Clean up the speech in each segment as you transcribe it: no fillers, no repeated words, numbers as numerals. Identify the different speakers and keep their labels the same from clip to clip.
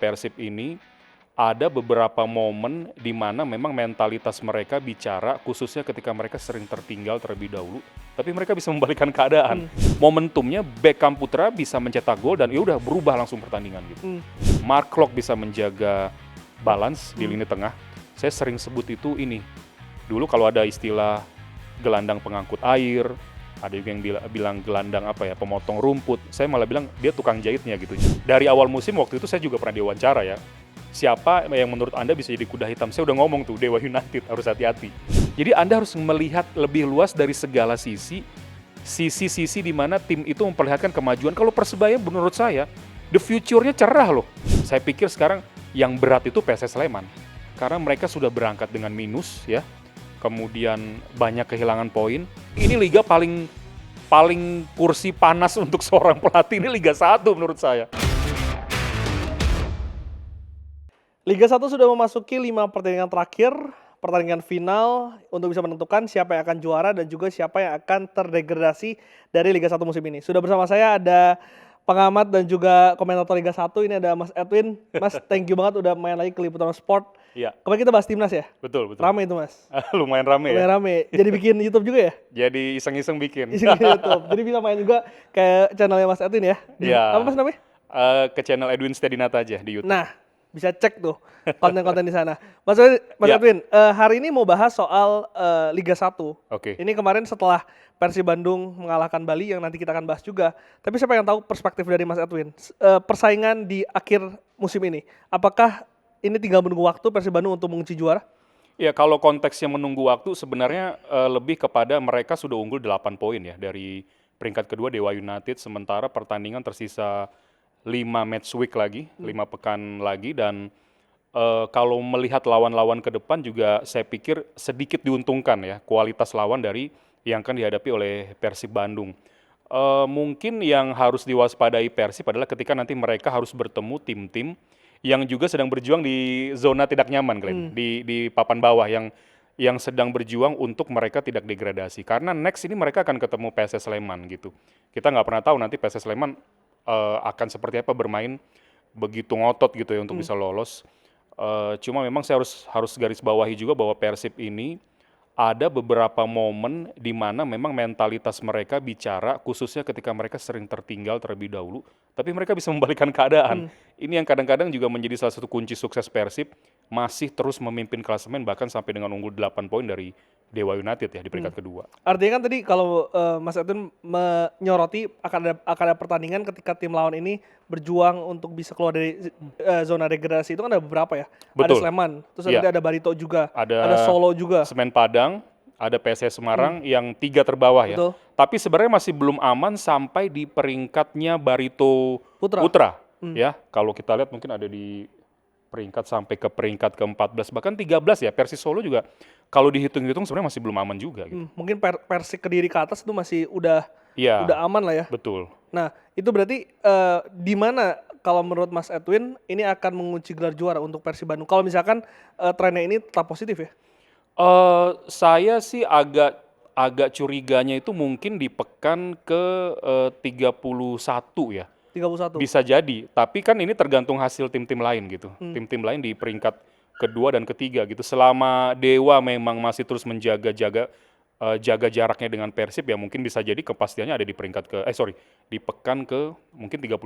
Speaker 1: Persib ini ada beberapa momen di mana memang mentalitas mereka bicara, khususnya ketika mereka sering tertinggal terlebih dahulu, tapi mereka bisa membalikkan keadaan. Momentumnya Beckham Putra bisa mencetak gol dan ya udah berubah langsung pertandingan gitu. Mark Klok bisa menjaga balance di lini tengah. Saya sering sebut itu ini. Dulu kalau ada istilah gelandang pengangkut air, ada juga yang bilang gelandang pemotong rumput. Saya malah bilang dia tukang jahitnya gitu. Dari awal musim waktu itu saya juga pernah diwawancara ya. Siapa yang menurut Anda bisa jadi kuda hitam? Saya udah ngomong tuh, Dewa United, harus hati-hati. Jadi Anda harus melihat lebih luas dari segala sisi di mana tim itu memperlihatkan kemajuan. Kalau Persebaya menurut saya, the future-nya cerah loh. Saya pikir sekarang yang berat itu PSS Sleman. Karena mereka sudah berangkat dengan minus ya. Kemudian banyak kehilangan poin. Ini liga paling kursi panas untuk seorang pelatih, ini Liga 1 menurut saya.
Speaker 2: Liga 1 sudah memasuki 5 pertandingan terakhir, pertandingan final untuk bisa menentukan siapa yang akan juara dan juga siapa yang akan terdegradasi dari Liga 1 musim ini. Sudah bersama saya ada pengamat dan juga komentator Liga 1, ini ada Mas Edwin. Mas, thank you banget udah main lagi ke Liputan Sport.
Speaker 1: Iya.
Speaker 2: Kemarin kita bahas timnas ya?
Speaker 1: Betul.
Speaker 2: Rame itu Mas.
Speaker 1: Lumayan rame ya?
Speaker 2: Lumayan rame. Jadi bikin YouTube juga ya?
Speaker 1: Jadi iseng-iseng bikin.
Speaker 2: Iseng YouTube. Jadi bisa main juga kayak channelnya Mas Edwin ya?
Speaker 1: Iya.
Speaker 2: Apa Mas namanya?
Speaker 1: Ke channel Edwin Stedinata aja di YouTube.
Speaker 2: Nah, bisa cek tuh konten-konten di sana. Mas
Speaker 1: Ya.
Speaker 2: Edwin, hari ini mau bahas soal Liga 1.
Speaker 1: Oke.
Speaker 2: Ini kemarin setelah Persib Bandung mengalahkan Bali yang nanti kita akan bahas juga. Tapi saya pengen tahu perspektif dari Mas Edwin. Persaingan di akhir musim ini, apakah ini tinggal menunggu waktu Persib Bandung untuk mengunci juara?
Speaker 1: Ya, kalau konteksnya menunggu waktu sebenarnya lebih kepada mereka sudah unggul 8 poin ya dari peringkat kedua Dewa United, sementara pertandingan tersisa 5 match week lagi, 5 pekan lagi, dan kalau melihat lawan-lawan ke depan juga saya pikir sedikit diuntungkan ya kualitas lawan dari yang akan dihadapi oleh Persib Bandung. Mungkin yang harus diwaspadai Persib adalah ketika nanti mereka harus bertemu tim-tim yang juga sedang berjuang di zona tidak nyaman, Glenn, di papan bawah yang sedang berjuang untuk mereka tidak degradasi. Karena next ini mereka akan ketemu PSS Sleman gitu. Kita nggak pernah tahu nanti PSS Sleman akan seperti apa bermain begitu ngotot gitu ya untuk bisa lolos. Cuma memang saya harus garis bawahi juga bahwa Persib ini ada beberapa momen di mana memang mentalitas mereka bicara, khususnya ketika mereka sering tertinggal terlebih dahulu, tapi mereka bisa membalikkan keadaan. Ini yang kadang-kadang juga menjadi salah satu kunci sukses Persib, masih terus memimpin klasemen bahkan sampai dengan unggul 8 poin dari Dewa United ya di peringkat kedua.
Speaker 2: Artinya kan tadi kalau Mas Edwin menyoroti akan ada pertandingan ketika tim lawan ini berjuang untuk bisa keluar dari zona degradasi, itu kan ada beberapa ya.
Speaker 1: Betul.
Speaker 2: Ada Sleman, terus
Speaker 1: Iya.
Speaker 2: nanti ada Barito juga,
Speaker 1: Ada
Speaker 2: ada Solo juga.
Speaker 1: Semen Padang, ada PSS Semarang yang 3 terbawah ya.
Speaker 2: Betul.
Speaker 1: Tapi sebenarnya masih belum aman sampai di peringkatnya Barito Putra. Ya, kalau kita lihat mungkin ada di peringkat sampai ke peringkat ke-14 bahkan 13 ya. Persis Solo juga kalau dihitung-hitung sebenarnya masih belum aman juga gitu.
Speaker 2: Mungkin Persik Kediri ke atas itu masih udah
Speaker 1: Iya.
Speaker 2: aman lah ya.
Speaker 1: Betul.
Speaker 2: Nah, itu berarti di mana kalau menurut Mas Edwin ini akan mengunci gelar juara untuk Persib Bandung? Kalau misalkan trennya ini tetap positif ya?
Speaker 1: Saya sih agak curiganya itu mungkin di pekan ke 31 ya.
Speaker 2: 31.
Speaker 1: Bisa jadi, tapi kan ini tergantung hasil tim-tim lain gitu. Tim-tim lain di peringkat kedua dan ketiga gitu. Selama Dewa memang masih terus jaga jaraknya dengan Persib ya mungkin bisa jadi kepastiannya ada di di pekan ke mungkin 32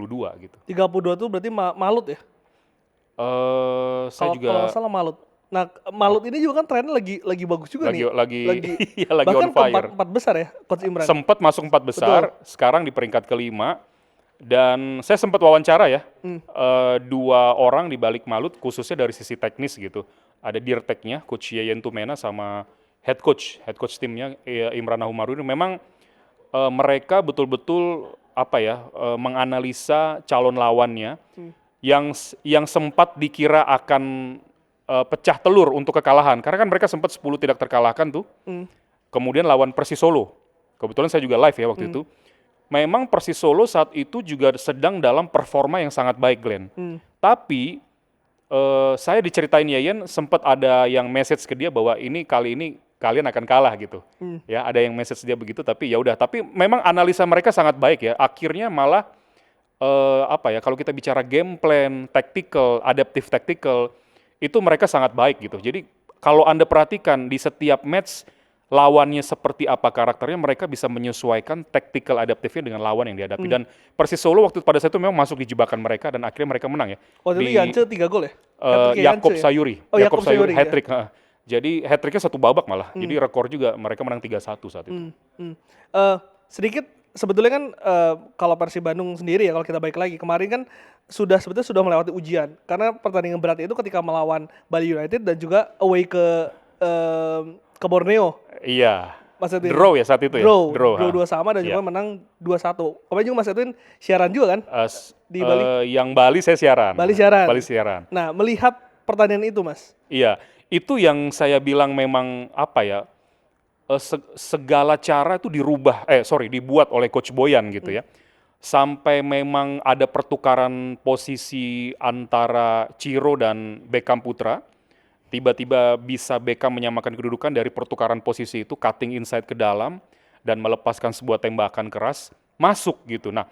Speaker 1: gitu.
Speaker 2: 32 itu berarti Malut ya?
Speaker 1: Saya juga
Speaker 2: Kalau salah Malut. Nah, Malut ini juga kan trennya lagi bagus juga nih.
Speaker 1: lagi
Speaker 2: bahkan
Speaker 1: on fire.
Speaker 2: Empat besar ya Coach Imran.
Speaker 1: Sempat masuk 4 besar, sekarang di peringkat kelima. Dan saya sempat wawancara ya, 2 orang di balik Malut khususnya dari sisi teknis gitu. Ada Dirteknya, Coach Yeyen Tumena sama head coach timnya Imran Nahumaru. Memang mereka betul-betul menganalisa calon lawannya yang sempat dikira akan pecah telur untuk kekalahan. Karena kan mereka sempat 10 tidak terkalahkan tuh. Kemudian lawan Persis Solo. Kebetulan saya juga live ya waktu itu. Memang Persis Solo saat itu juga sedang dalam performa yang sangat baik, Glenn. Tapi saya diceritain Yeyen sempat ada yang message ke dia bahwa kali ini kalian akan kalah gitu. Ya, ada yang message dia begitu, tapi ya udah. Tapi memang analisa mereka sangat baik ya. Akhirnya malah apa ya, kalau kita bicara game plan, tactical, adaptive tactical, itu mereka sangat baik gitu. Jadi kalau Anda perhatikan di setiap match lawannya seperti apa karakternya, mereka bisa menyesuaikan tactical adaptifnya dengan lawan yang dihadapi. Dan Persis Solo waktu pada saat itu memang masuk di jebakan mereka dan akhirnya mereka menang ya.
Speaker 2: Waktu itu
Speaker 1: Di
Speaker 2: Yance 3 gol ya? Hat-trick-nya
Speaker 1: Yakob
Speaker 2: Yance ya?
Speaker 1: Sayuri,
Speaker 2: Oh, Yakob Sayuri ya?
Speaker 1: hat-trick. Jadi hat-tricknya satu babak malah. Jadi rekor juga mereka menang 3-1 saat itu.
Speaker 2: Sedikit sebetulnya kan kalau Persib Bandung sendiri ya, kalau kita balik lagi kemarin kan sebetulnya sudah melewati ujian karena pertandingan berat itu ketika melawan Bali United dan juga away ke Borneo.
Speaker 1: Iya.
Speaker 2: Mas Edwin.
Speaker 1: Draw ya saat itu ya?
Speaker 2: Draw
Speaker 1: ha.
Speaker 2: 2 sama dan juga
Speaker 1: Iya.
Speaker 2: menang 2-1. Kemarin juga Mas Edwin siaran juga kan? Di Bali.
Speaker 1: Yang Bali saya siaran.
Speaker 2: Bali siaran.
Speaker 1: Bali siaran.
Speaker 2: Nah, melihat pertandingan itu, Mas.
Speaker 1: Iya, itu yang saya bilang memang apa ya, segala cara itu dibuat oleh Coach Boyan gitu ya. Sampai memang ada pertukaran posisi antara Ciro dan Beckham Putra. Tiba-tiba bisa Beckham menyamakan kedudukan dari pertukaran posisi itu, cutting inside ke dalam, dan melepaskan sebuah tembakan keras, masuk gitu. Nah,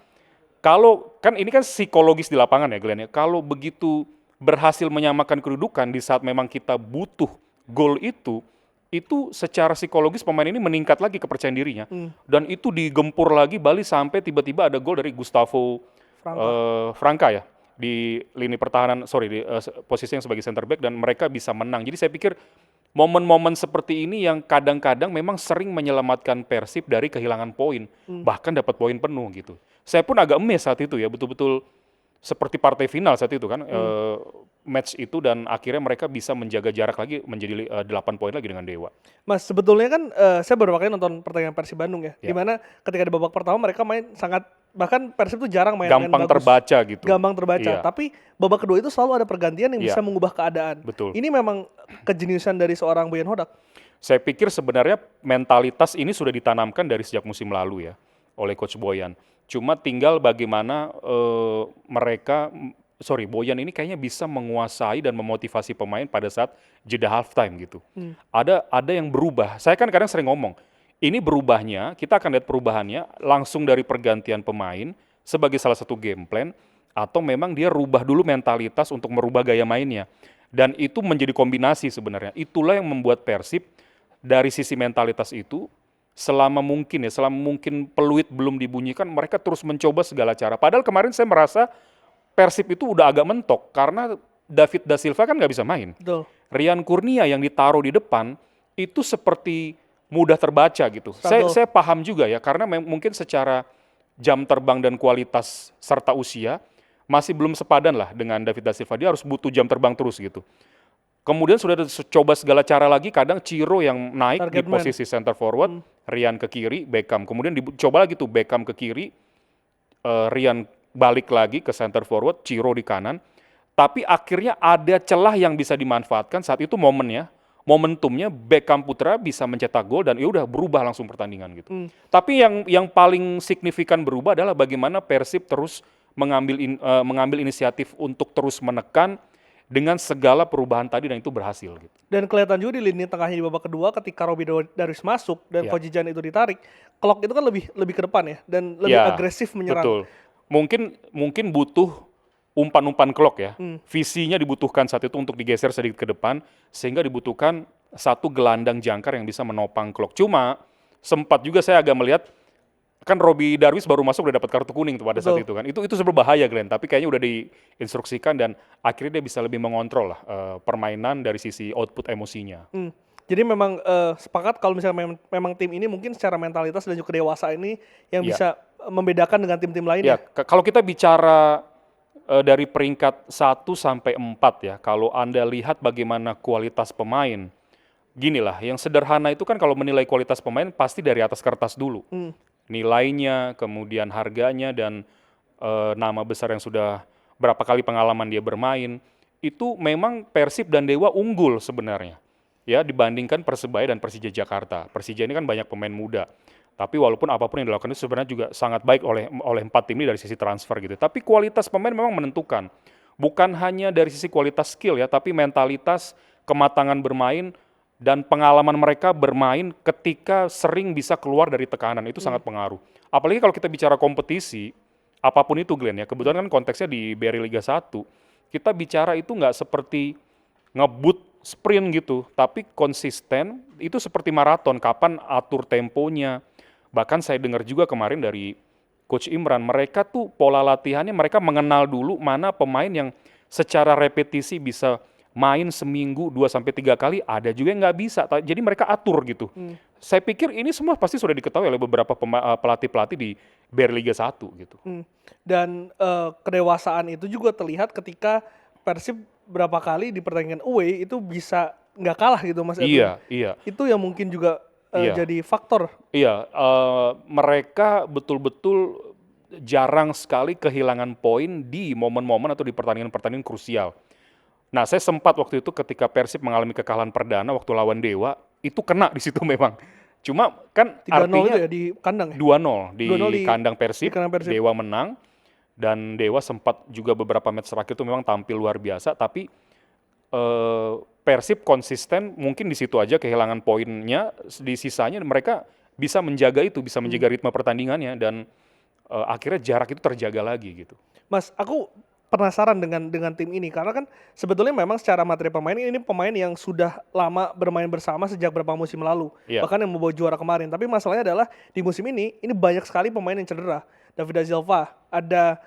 Speaker 1: kalau kan ini kan psikologis di lapangan ya Glenn ya, kalau begitu berhasil menyamakan kedudukan di saat memang kita butuh gol itu secara psikologis pemain ini meningkat lagi kepercayaan dirinya. Dan itu digempur lagi Bali sampai tiba-tiba ada gol dari Gustavo Franca ya, di lini pertahanan, di posisi yang sebagai center back, dan mereka bisa menang. Jadi saya pikir momen-momen seperti ini yang kadang-kadang memang sering menyelamatkan Persib dari kehilangan poin, bahkan dapat poin penuh gitu. Saya pun agak emes saat itu ya, betul-betul seperti partai final saat itu kan, match itu, dan akhirnya mereka bisa menjaga jarak lagi menjadi 8 poin lagi dengan Dewa.
Speaker 2: Mas, sebetulnya kan saya baru kali nonton pertandingan Persib Bandung ya,
Speaker 1: Ya.
Speaker 2: dimana ketika di babak pertama mereka main sangat, bahkan Persib tuh jarang main
Speaker 1: Gampang
Speaker 2: bagus.
Speaker 1: terbaca gitu.
Speaker 2: Gampang terbaca,
Speaker 1: Iya.
Speaker 2: tapi babak kedua itu selalu ada pergantian yang
Speaker 1: Iya.
Speaker 2: bisa mengubah keadaan.
Speaker 1: Betul.
Speaker 2: Ini memang kejeniusan dari seorang Boyan Hodak.
Speaker 1: Saya pikir sebenarnya mentalitas ini sudah ditanamkan dari sejak musim lalu ya oleh Coach Boyan. Cuma tinggal bagaimana Boyan ini kayaknya bisa menguasai dan memotivasi pemain pada saat jeda halftime gitu. Ada yang berubah. Saya kan kadang sering ngomong, ini berubahnya, kita akan lihat perubahannya langsung dari pergantian pemain sebagai salah satu game plan, atau memang dia rubah dulu mentalitas untuk merubah gaya mainnya. Dan itu menjadi kombinasi sebenarnya. Itulah yang membuat Persib dari sisi mentalitas itu selama mungkin peluit belum dibunyikan, mereka terus mencoba segala cara. Padahal kemarin saya merasa Persib itu udah agak mentok karena David Da Silva kan nggak bisa main.
Speaker 2: Betul.
Speaker 1: Rian Kurnia yang ditaruh di depan itu seperti mudah terbaca gitu. Saya paham juga ya, karena mungkin secara jam terbang dan kualitas serta usia masih belum sepadan lah dengan David Da Silva. Dia harus butuh jam terbang terus gitu. Kemudian sudah coba segala cara lagi, kadang Ciro yang naik
Speaker 2: Target
Speaker 1: di posisi center forward, Rian ke kiri, Beckham. Kemudian dicoba lagi tuh Beckham ke kiri, Rian balik lagi ke center forward, Ciro di kanan. Tapi akhirnya ada celah yang bisa dimanfaatkan saat itu momentumnya Beckham Putra bisa mencetak gol dan ya udah berubah langsung pertandingan gitu. Tapi yang paling signifikan berubah adalah bagaimana Persib terus mengambil inisiatif untuk terus menekan dengan segala perubahan tadi, dan itu berhasil gitu.
Speaker 2: Dan kelihatan juga di lini tengahnya di babak kedua ketika Robby Darwis masuk dan
Speaker 1: Ya.
Speaker 2: Fadjian itu ditarik, Klok itu kan lebih ke depan ya dan lebih
Speaker 1: Ya,
Speaker 2: agresif menyerang.
Speaker 1: Betul. Mungkin butuh umpan-umpan Klok ya. Visinya dibutuhkan saat itu untuk digeser sedikit ke depan, sehingga dibutuhkan satu gelandang jangkar yang bisa menopang Klok. Cuma sempat juga saya agak melihat, kan Robby Darwis baru masuk udah dapat kartu kuning tuh pada saat itu kan. Itu berbahaya Glenn, tapi kayaknya udah diinstruksikan dan akhirnya dia bisa lebih mengontrol lah permainan dari sisi output emosinya.
Speaker 2: Jadi memang sepakat kalau misalnya memang tim ini mungkin secara mentalitas dan juga kedewasaan ini yang
Speaker 1: Iya.
Speaker 2: bisa membedakan dengan tim-tim lainnya.
Speaker 1: Ya, kalau kita bicara dari peringkat 1 sampai 4 ya, kalau Anda lihat bagaimana kualitas pemain, ginilah, yang sederhana itu kan kalau menilai kualitas pemain pasti dari atas kertas dulu. Nilainya, kemudian harganya, dan nama besar yang sudah berapa kali pengalaman dia bermain, itu memang Persib dan Dewa unggul sebenarnya ya dibandingkan Persebaya dan Persija Jakarta. Persija ini kan banyak pemain muda, tapi walaupun apapun yang dilakukan itu sebenarnya juga sangat baik oleh 4 tim ini dari sisi transfer gitu. Tapi kualitas pemain memang menentukan, bukan hanya dari sisi kualitas skill ya, tapi mentalitas, kematangan bermain, dan pengalaman mereka bermain ketika sering bisa keluar dari tekanan itu sangat pengaruh. Apalagi kalau kita bicara kompetisi, apapun itu Glenn ya, kebetulan kan konteksnya di BRI Liga 1, kita bicara itu nggak seperti ngebut sprint gitu, tapi konsisten, itu seperti maraton, kapan atur temponya. Bahkan saya dengar juga kemarin dari Coach Imran, mereka tuh pola latihannya mereka mengenal dulu mana pemain yang secara repetisi bisa main seminggu 2 sampai 3 kali, ada juga yang nggak bisa. Jadi mereka atur gitu. Saya pikir ini semua pasti sudah diketahui oleh beberapa pelatih-pelatih di BRI Liga 1 gitu.
Speaker 2: Dan kedewasaan itu juga terlihat ketika Persib berapa kali di pertandingan away itu bisa nggak kalah gitu Mas Edwin.
Speaker 1: Iya.
Speaker 2: Itu yang mungkin juga
Speaker 1: Iya.
Speaker 2: jadi faktor.
Speaker 1: Iya, mereka betul-betul jarang sekali kehilangan poin di momen-momen atau di pertandingan-pertandingan krusial. Nah, saya sempat waktu itu ketika Persib mengalami kekalahan perdana waktu lawan Dewa, itu kena di situ memang. Cuma kan
Speaker 2: 3-0 itu
Speaker 1: artinya
Speaker 2: ya di kandang ya?
Speaker 1: 2-0 di
Speaker 2: 2-0
Speaker 1: kandang Persib,
Speaker 2: kandang Persib.
Speaker 1: Dewa menang, dan Dewa sempat juga beberapa match terakhir itu memang tampil luar biasa, tapi Persib konsisten, mungkin di situ aja kehilangan poinnya, di sisanya mereka bisa menjaga itu, bisa menjaga ritme pertandingannya, dan akhirnya jarak itu terjaga lagi gitu.
Speaker 2: Mas, aku penasaran dengan tim ini karena kan sebetulnya memang secara materi pemain ini pemain yang sudah lama bermain bersama sejak beberapa musim lalu,
Speaker 1: Iya.
Speaker 2: bahkan yang membawa juara kemarin. Tapi masalahnya adalah di musim ini banyak sekali pemain yang cedera. David da Silva, ada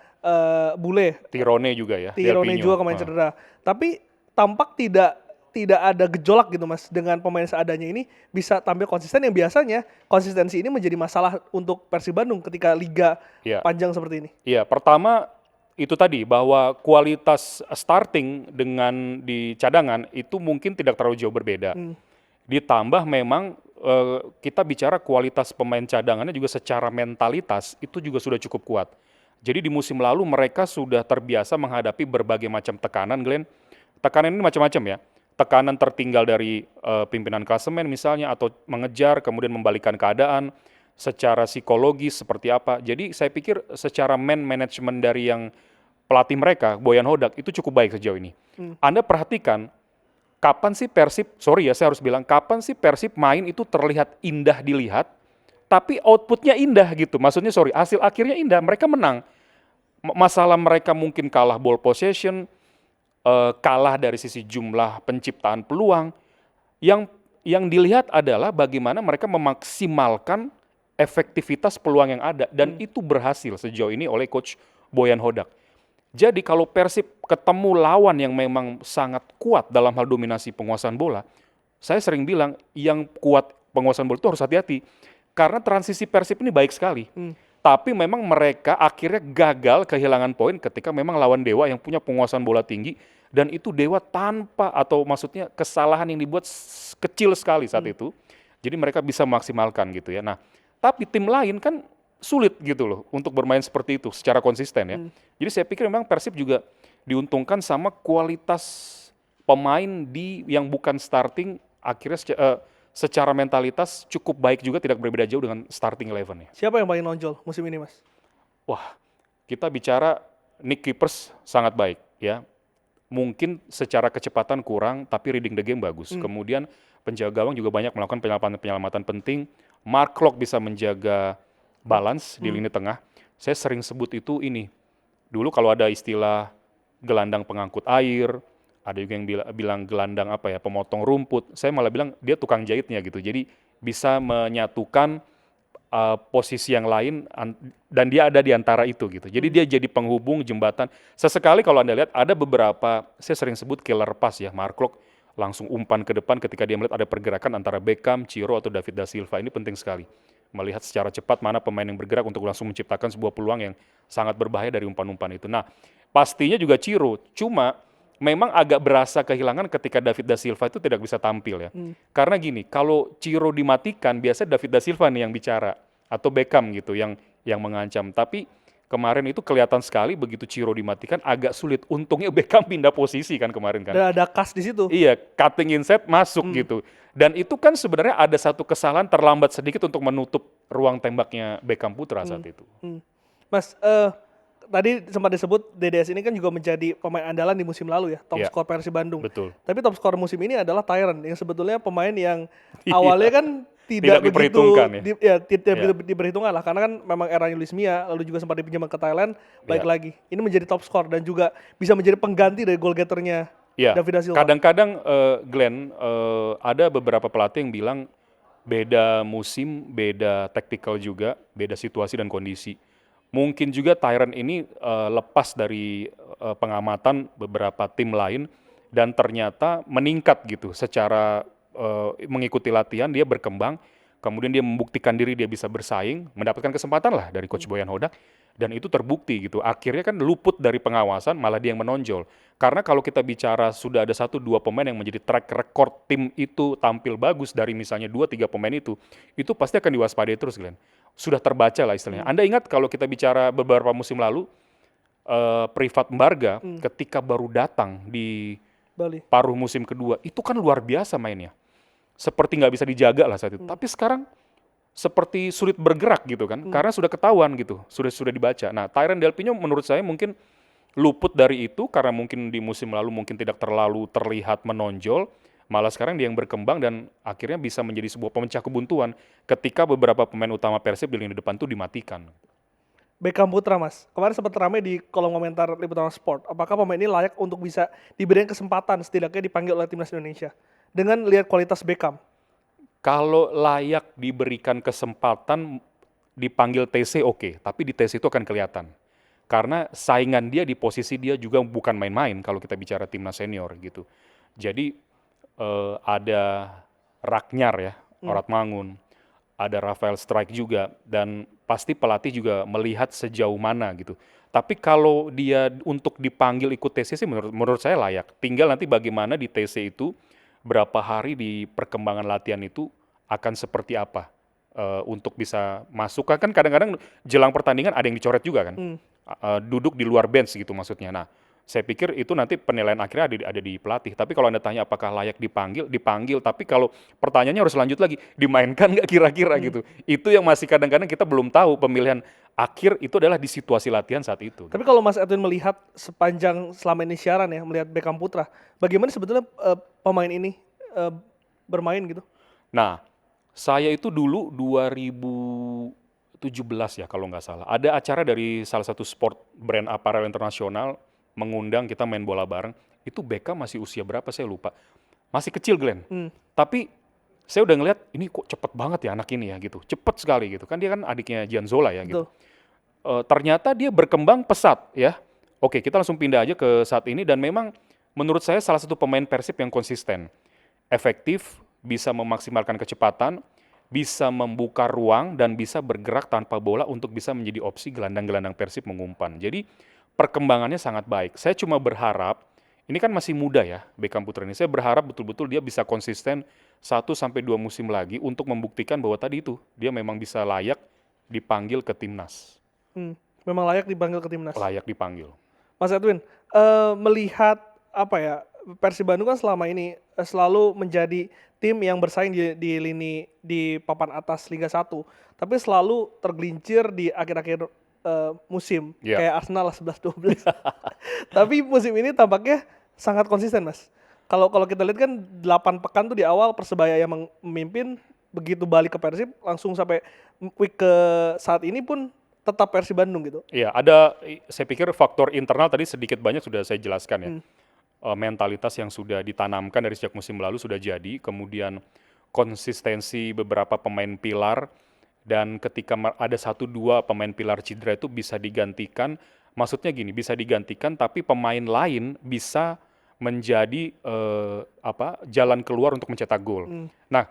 Speaker 2: Bule,
Speaker 1: Tirone juga ya,
Speaker 2: Tirone
Speaker 1: Delpinho.
Speaker 2: juga kemarin cedera. Tapi tampak tidak ada gejolak gitu Mas, dengan pemain seadanya ini bisa tampil konsisten, yang biasanya konsistensi ini menjadi masalah untuk Persib Bandung ketika liga
Speaker 1: Iya.
Speaker 2: panjang seperti ini.
Speaker 1: Iya, pertama itu tadi bahwa kualitas starting dengan di cadangan itu mungkin tidak terlalu jauh berbeda. Ditambah memang kita bicara kualitas pemain cadangannya juga secara mentalitas itu juga sudah cukup kuat. Jadi di musim lalu mereka sudah terbiasa menghadapi berbagai macam tekanan, Glenn. Tekanan ini macam-macam ya. Tekanan tertinggal dari pimpinan klasemen misalnya, atau mengejar kemudian membalikkan keadaan, secara psikologis seperti apa. Jadi saya pikir secara management dari yang pelatih mereka, Boyan Hodak, itu cukup baik sejauh ini. Anda perhatikan, kapan sih Persib, sorry ya saya harus bilang, kapan sih Persib main itu terlihat indah dilihat, tapi outputnya indah gitu. Maksudnya sorry, hasil akhirnya indah, mereka menang. Masalah mereka mungkin kalah ball possession, kalah dari sisi jumlah penciptaan peluang. Yang dilihat adalah bagaimana mereka memaksimalkan efektivitas peluang yang ada, dan itu berhasil sejauh ini oleh Coach Boyan Hodak. Jadi kalau Persib ketemu lawan yang memang sangat kuat dalam hal dominasi penguasaan bola, saya sering bilang yang kuat penguasaan bola itu harus hati-hati, karena transisi Persib ini baik sekali. Tapi memang mereka akhirnya gagal kehilangan poin ketika memang lawan Dewa yang punya penguasaan bola tinggi, dan itu Dewa tanpa, atau maksudnya kesalahan yang dibuat kecil sekali saat itu. Jadi mereka bisa memaksimalkan gitu ya. Nah, tapi tim lain kan sulit gitu loh untuk bermain seperti itu secara konsisten ya. Jadi saya pikir memang Persib juga diuntungkan sama kualitas pemain yang bukan starting, akhirnya secara mentalitas cukup baik juga, tidak berbeda jauh dengan starting 11 ya.
Speaker 2: Siapa yang paling nonjol musim ini Mas?
Speaker 1: Wah, kita bicara Nick Keepers sangat baik ya. Mungkin secara kecepatan kurang, tapi reading the game bagus. Kemudian penjaga gawang juga banyak melakukan penyelamatan penting. Mark Klok bisa menjaga balance di lini tengah. Saya sering sebut itu ini. Dulu kalau ada istilah gelandang pengangkut air, ada juga yang bilang gelandang pemotong rumput. Saya malah bilang dia tukang jahitnya gitu. Jadi bisa menyatukan posisi yang lain, dan dia ada di antara itu gitu. Jadi dia jadi penghubung, jembatan. Sesekali kalau Anda lihat ada beberapa, saya sering sebut killer pass ya, Mark Klok langsung umpan ke depan ketika dia melihat ada pergerakan antara Beckham, Ciro, atau David da Silva. Ini penting sekali. Melihat secara cepat mana pemain yang bergerak untuk langsung menciptakan sebuah peluang yang sangat berbahaya dari umpan-umpan itu. Nah, pastinya juga Ciro. Cuma memang agak berasa kehilangan ketika David da Silva itu tidak bisa tampil ya. Karena gini, kalau Ciro dimatikan, biasanya David da Silva nih yang bicara, atau Beckham gitu yang mengancam. Tapi kemarin itu kelihatan sekali begitu Ciro dimatikan agak sulit. Untungnya Beckham pindah posisi kan kemarin kan.
Speaker 2: Dan ada Kas di situ.
Speaker 1: Iya, cutting inside masuk gitu. Dan itu kan sebenarnya ada satu kesalahan terlambat sedikit untuk menutup ruang tembaknya Beckham Putra saat itu.
Speaker 2: Mas, tadi sempat disebut DDS ini kan juga menjadi pemain andalan di musim lalu ya, top skor Persib Bandung.
Speaker 1: Betul.
Speaker 2: Tapi top skor musim ini adalah Tyron yang sebetulnya pemain yang awalnya kan
Speaker 1: Tidak
Speaker 2: begitu
Speaker 1: diperhitungkan ya.
Speaker 2: tidak
Speaker 1: Ya,
Speaker 2: diperhitungkan lah karena kan memang eranya Luis Mia lalu juga sempat dipinjam ke Thailand baik
Speaker 1: ya.
Speaker 2: lagi. Ini menjadi top skor dan juga bisa menjadi pengganti dari goal getternya
Speaker 1: Ya,
Speaker 2: David da Silva.
Speaker 1: kadang-kadang Glenn, ada beberapa pelatih yang bilang beda musim, beda tactical juga, beda situasi dan kondisi. Mungkin juga Tyrann ini lepas dari pengamatan beberapa tim lain dan ternyata meningkat gitu secara mengikuti latihan, dia berkembang, kemudian dia membuktikan diri dia bisa bersaing, mendapatkan kesempatan lah dari Coach Boyan Hodak, dan itu terbukti gitu. Akhirnya kan luput dari pengawasan, malah dia yang menonjol. Karena kalau kita bicara sudah ada 1-2 pemain yang menjadi track record tim itu tampil bagus dari misalnya 2-3 pemain itu pasti akan diwaspadai terus, Glenn. Sudah terbaca lah istilahnya. Anda ingat kalau kita bicara beberapa musim lalu, Privat Mbarga ketika baru datang di
Speaker 2: Bali.
Speaker 1: paruh musim kedua, itu kan luar biasa mainnya. Seperti nggak bisa dijaga lah saat itu. Tapi sekarang seperti sulit bergerak gitu kan, karena sudah ketahuan gitu, sudah dibaca. Nah, Tyrann Delpino menurut saya mungkin luput dari itu karena mungkin di musim lalu mungkin tidak terlalu terlihat menonjol, malah sekarang dia yang berkembang dan akhirnya bisa menjadi sebuah pemecah kebuntuan ketika beberapa pemain utama Persib di lini depan itu dimatikan.
Speaker 2: Beckham Putra Mas, kemarin sempat ramai di kolom komentar Liputan Sport. Apakah pemain ini layak untuk bisa diberikan kesempatan setidaknya dipanggil oleh timnas Indonesia dengan lihat kualitas Beckham?
Speaker 1: Kalau layak diberikan kesempatan dipanggil TC oke, tapi di TC itu akan kelihatan. Karena saingan dia di posisi dia juga bukan main-main kalau kita bicara timnas senior gitu. Jadi ada Ragnar ya, Oratmangun, ada Rafael Strike juga, dan pasti pelatih juga melihat sejauh mana gitu. Tapi kalau dia untuk dipanggil ikut TC sih menurut saya layak. Tinggal nanti bagaimana di TC itu berapa hari di perkembangan latihan itu akan seperti apa untuk bisa masuk. Kan kadang-kadang jelang pertandingan ada yang dicoret juga kan, duduk di luar bench gitu maksudnya. Nah, saya pikir itu nanti penilaian akhirnya ada di pelatih. Tapi kalau Anda tanya apakah layak dipanggil. Tapi kalau pertanyaannya harus lanjut lagi, dimainkan nggak kira-kira gitu. Itu yang masih kadang-kadang kita belum tahu, pemilihan akhir itu adalah di situasi latihan saat itu.
Speaker 2: Tapi kalau Mas Edwin melihat sepanjang selama ini siaran ya, melihat Beckham Putra, bagaimana sebetulnya pemain ini bermain gitu?
Speaker 1: Nah, saya itu dulu 2017 ya kalau nggak salah. Ada acara dari salah satu sport brand apparel internasional mengundang kita main bola bareng. Itu Beckham masih usia berapa saya lupa. Masih kecil Glenn. Tapi saya udah ngeliat ini kok cepet banget ya anak ini ya gitu. Cepet sekali gitu. Kan dia kan adiknya Gianzola ya gitu.
Speaker 2: Betul.
Speaker 1: Ternyata dia berkembang pesat ya. Oke, kita langsung pindah aja ke saat ini dan memang menurut saya salah satu pemain Persib yang konsisten. Efektif, bisa memaksimalkan kecepatan, bisa membuka ruang dan bisa bergerak tanpa bola untuk bisa menjadi opsi gelandang-gelandang Persib mengumpan. Jadi perkembangannya sangat baik. Saya cuma berharap, ini kan masih muda ya Beckham Putra ini, saya berharap betul-betul dia bisa konsisten 1-2 musim lagi untuk membuktikan bahwa tadi itu dia memang bisa layak dipanggil ke timnas.
Speaker 2: Memang layak dipanggil ke timnas.
Speaker 1: Layak dipanggil.
Speaker 2: Mas Edwin, melihat apa ya, Persib Bandung kan selama ini selalu menjadi tim yang bersaing di lini di papan atas Liga 1, tapi selalu tergelincir di akhir-akhir musim,
Speaker 1: Yeah.
Speaker 2: kayak Arsenal lah 11-12. Tapi musim ini tampaknya sangat konsisten, Mas. Kalau kita lihat kan 8 pekan tuh di awal Persebaya yang memimpin, begitu balik ke Persib langsung sampai week ke saat ini pun tetap Persib Bandung gitu.
Speaker 1: Iya, saya pikir faktor internal tadi sedikit banyak sudah saya jelaskan ya. Mentalitas yang sudah ditanamkan dari sejak musim lalu sudah jadi, kemudian konsistensi beberapa pemain pilar, dan ketika ada 1-2 pemain pilar cedera itu bisa digantikan, maksudnya gini, bisa digantikan tapi pemain lain bisa menjadi jalan keluar untuk mencetak gol. Nah,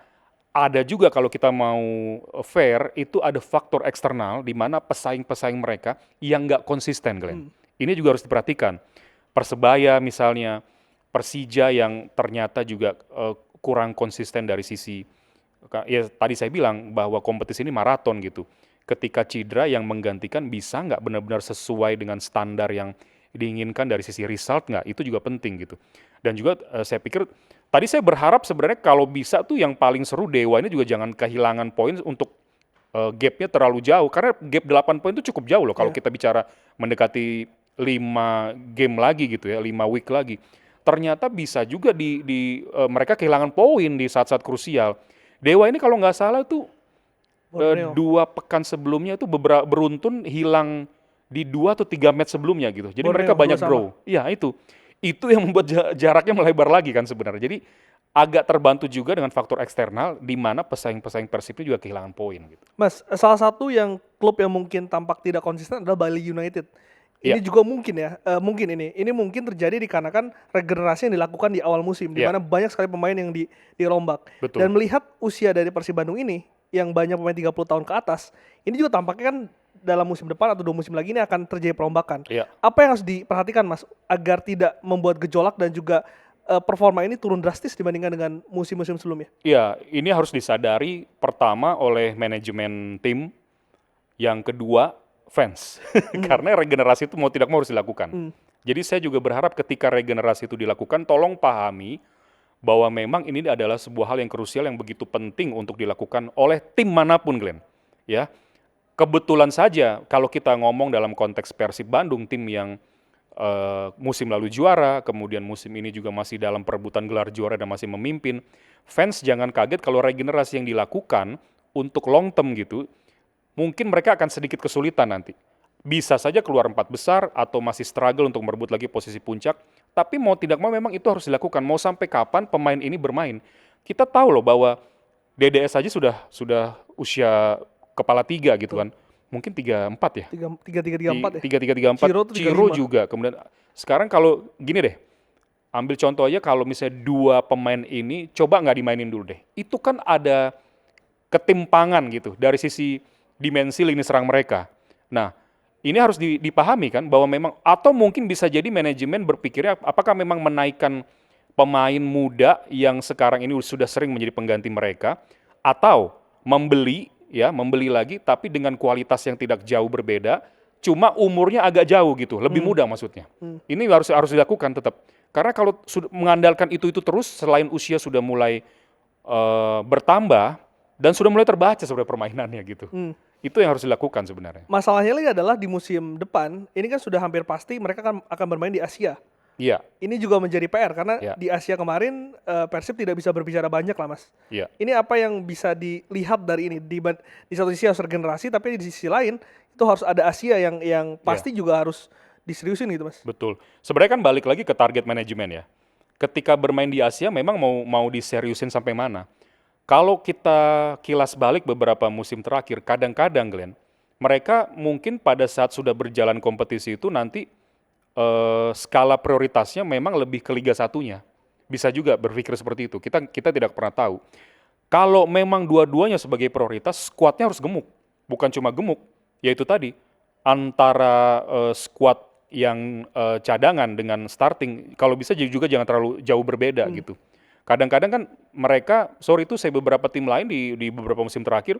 Speaker 1: ada juga kalau kita mau fair, itu ada faktor eksternal di mana pesaing-pesaing mereka yang nggak konsisten, Glenn. Ini juga harus diperhatikan. Persebaya misalnya, Persija yang ternyata juga kurang konsisten dari sisi, ya tadi saya bilang bahwa kompetisi ini maraton gitu. Ketika cedera yang menggantikan bisa nggak benar-benar sesuai dengan standar yang diinginkan dari sisi result nggak, itu juga penting gitu. Dan juga saya pikir, tadi saya berharap sebenarnya kalau bisa tuh yang paling seru Dewa ini juga jangan kehilangan poin untuk gap-nya terlalu jauh. Karena gap 8 poin itu cukup jauh loh kalau kita bicara mendekati 5 game lagi gitu ya, 5 week lagi. Ternyata bisa juga mereka kehilangan poin di saat-saat krusial. Dewa ini kalau nggak salah tuh
Speaker 2: Borneo.
Speaker 1: 2 pekan sebelumnya itu beruntun hilang di 2 atau 3 match sebelumnya gitu. Jadi mereka
Speaker 2: Borneo
Speaker 1: banyak
Speaker 2: dulu sama.
Speaker 1: draw. Iya itu. Itu yang membuat jaraknya melebar lagi kan sebenarnya. Jadi agak terbantu juga dengan faktor eksternal di mana pesaing-pesaing Persib ini juga kehilangan poin gitu.
Speaker 2: Mas, salah satu yang klub yang mungkin tampak tidak konsisten adalah Bali United. Ini
Speaker 1: Iya,
Speaker 2: juga mungkin ya, mungkin ini mungkin terjadi dikarenakan regenerasi yang dilakukan di awal musim, di
Speaker 1: iya,
Speaker 2: mana banyak sekali pemain yang dirombak.
Speaker 1: betul.
Speaker 2: Dan melihat usia dari Persib Bandung ini, yang banyak pemain 30 tahun ke atas, ini juga tampaknya kan dalam musim depan atau 2 musim lagi ini akan terjadi perombakan.
Speaker 1: Iya.
Speaker 2: Apa yang harus diperhatikan Mas, agar tidak membuat gejolak dan juga performa ini turun drastis dibandingkan dengan musim-musim sebelumnya?
Speaker 1: Iya, ini harus disadari pertama oleh manajemen tim, yang kedua fans. Karena regenerasi itu mau tidak mau harus dilakukan. Jadi saya juga berharap ketika regenerasi itu dilakukan, tolong pahami bahwa memang ini adalah sebuah hal yang krusial yang begitu penting untuk dilakukan oleh tim manapun, Glenn. Ya, kebetulan saja kalau kita ngomong dalam konteks Persib Bandung, tim yang musim lalu juara, kemudian musim ini juga masih dalam perebutan gelar juara dan masih memimpin. Fans jangan kaget kalau regenerasi yang dilakukan untuk long term gitu, mungkin mereka akan sedikit kesulitan nanti. Bisa saja keluar 4 besar atau masih struggle untuk merebut lagi posisi puncak, tapi mau tidak mau memang itu harus dilakukan. Mau sampai kapan pemain ini bermain? Kita tahu loh bahwa DDS saja sudah usia kepala 3 gitu kan. Mungkin 34 ya.
Speaker 2: 3-3-3-4 ya?
Speaker 1: 3-3-3-4,
Speaker 2: Ciro tuh
Speaker 1: Ciro
Speaker 2: 35.
Speaker 1: juga. Kemudian sekarang kalau gini deh, ambil contoh aja kalau misalnya 2 pemain ini coba nggak dimainin dulu deh. Itu kan ada ketimpangan gitu dari sisi dimensi lini serang mereka. Nah, ini harus dipahami kan bahwa memang atau mungkin bisa jadi manajemen berpikirnya apakah memang menaikkan pemain muda yang sekarang ini sudah sering menjadi pengganti mereka atau membeli lagi tapi dengan kualitas yang tidak jauh berbeda, cuma umurnya agak jauh gitu, lebih muda maksudnya. Ini harus dilakukan tetap. Karena kalau sudah mengandalkan itu terus selain usia sudah mulai bertambah dan sudah mulai terbaca sebenarnya permainannya gitu. Itu yang harus dilakukan sebenarnya.
Speaker 2: Masalahnya lagi adalah di musim depan, ini kan sudah hampir pasti mereka akan bermain di Asia.
Speaker 1: Iya,
Speaker 2: Ini juga menjadi PR karena
Speaker 1: iya,
Speaker 2: di Asia kemarin Persib tidak bisa berbicara banyak lah Mas.
Speaker 1: iya.
Speaker 2: Ini apa yang bisa dilihat dari ini? Di satu sisi harus regenerasi, tapi di sisi lain itu harus ada Asia yang pasti juga harus diseriusin gitu Mas.
Speaker 1: Betul. Sebenarnya kan balik lagi ke target manajemen ya. Ketika bermain di Asia memang mau diseriusin sampai mana. Kalau kita kilas balik beberapa musim terakhir, kadang-kadang Glenn, mereka mungkin pada saat sudah berjalan kompetisi itu nanti skala prioritasnya memang lebih ke Liga 1-nya. Bisa juga berpikir seperti itu. Kita tidak pernah tahu. Kalau memang dua-duanya sebagai prioritas, skuadnya harus gemuk. Bukan cuma gemuk, yaitu tadi antara skuad yang cadangan dengan starting, kalau bisa juga jangan terlalu jauh berbeda gitu. Kadang-kadang kan mereka, saya beberapa tim lain di beberapa musim terakhir,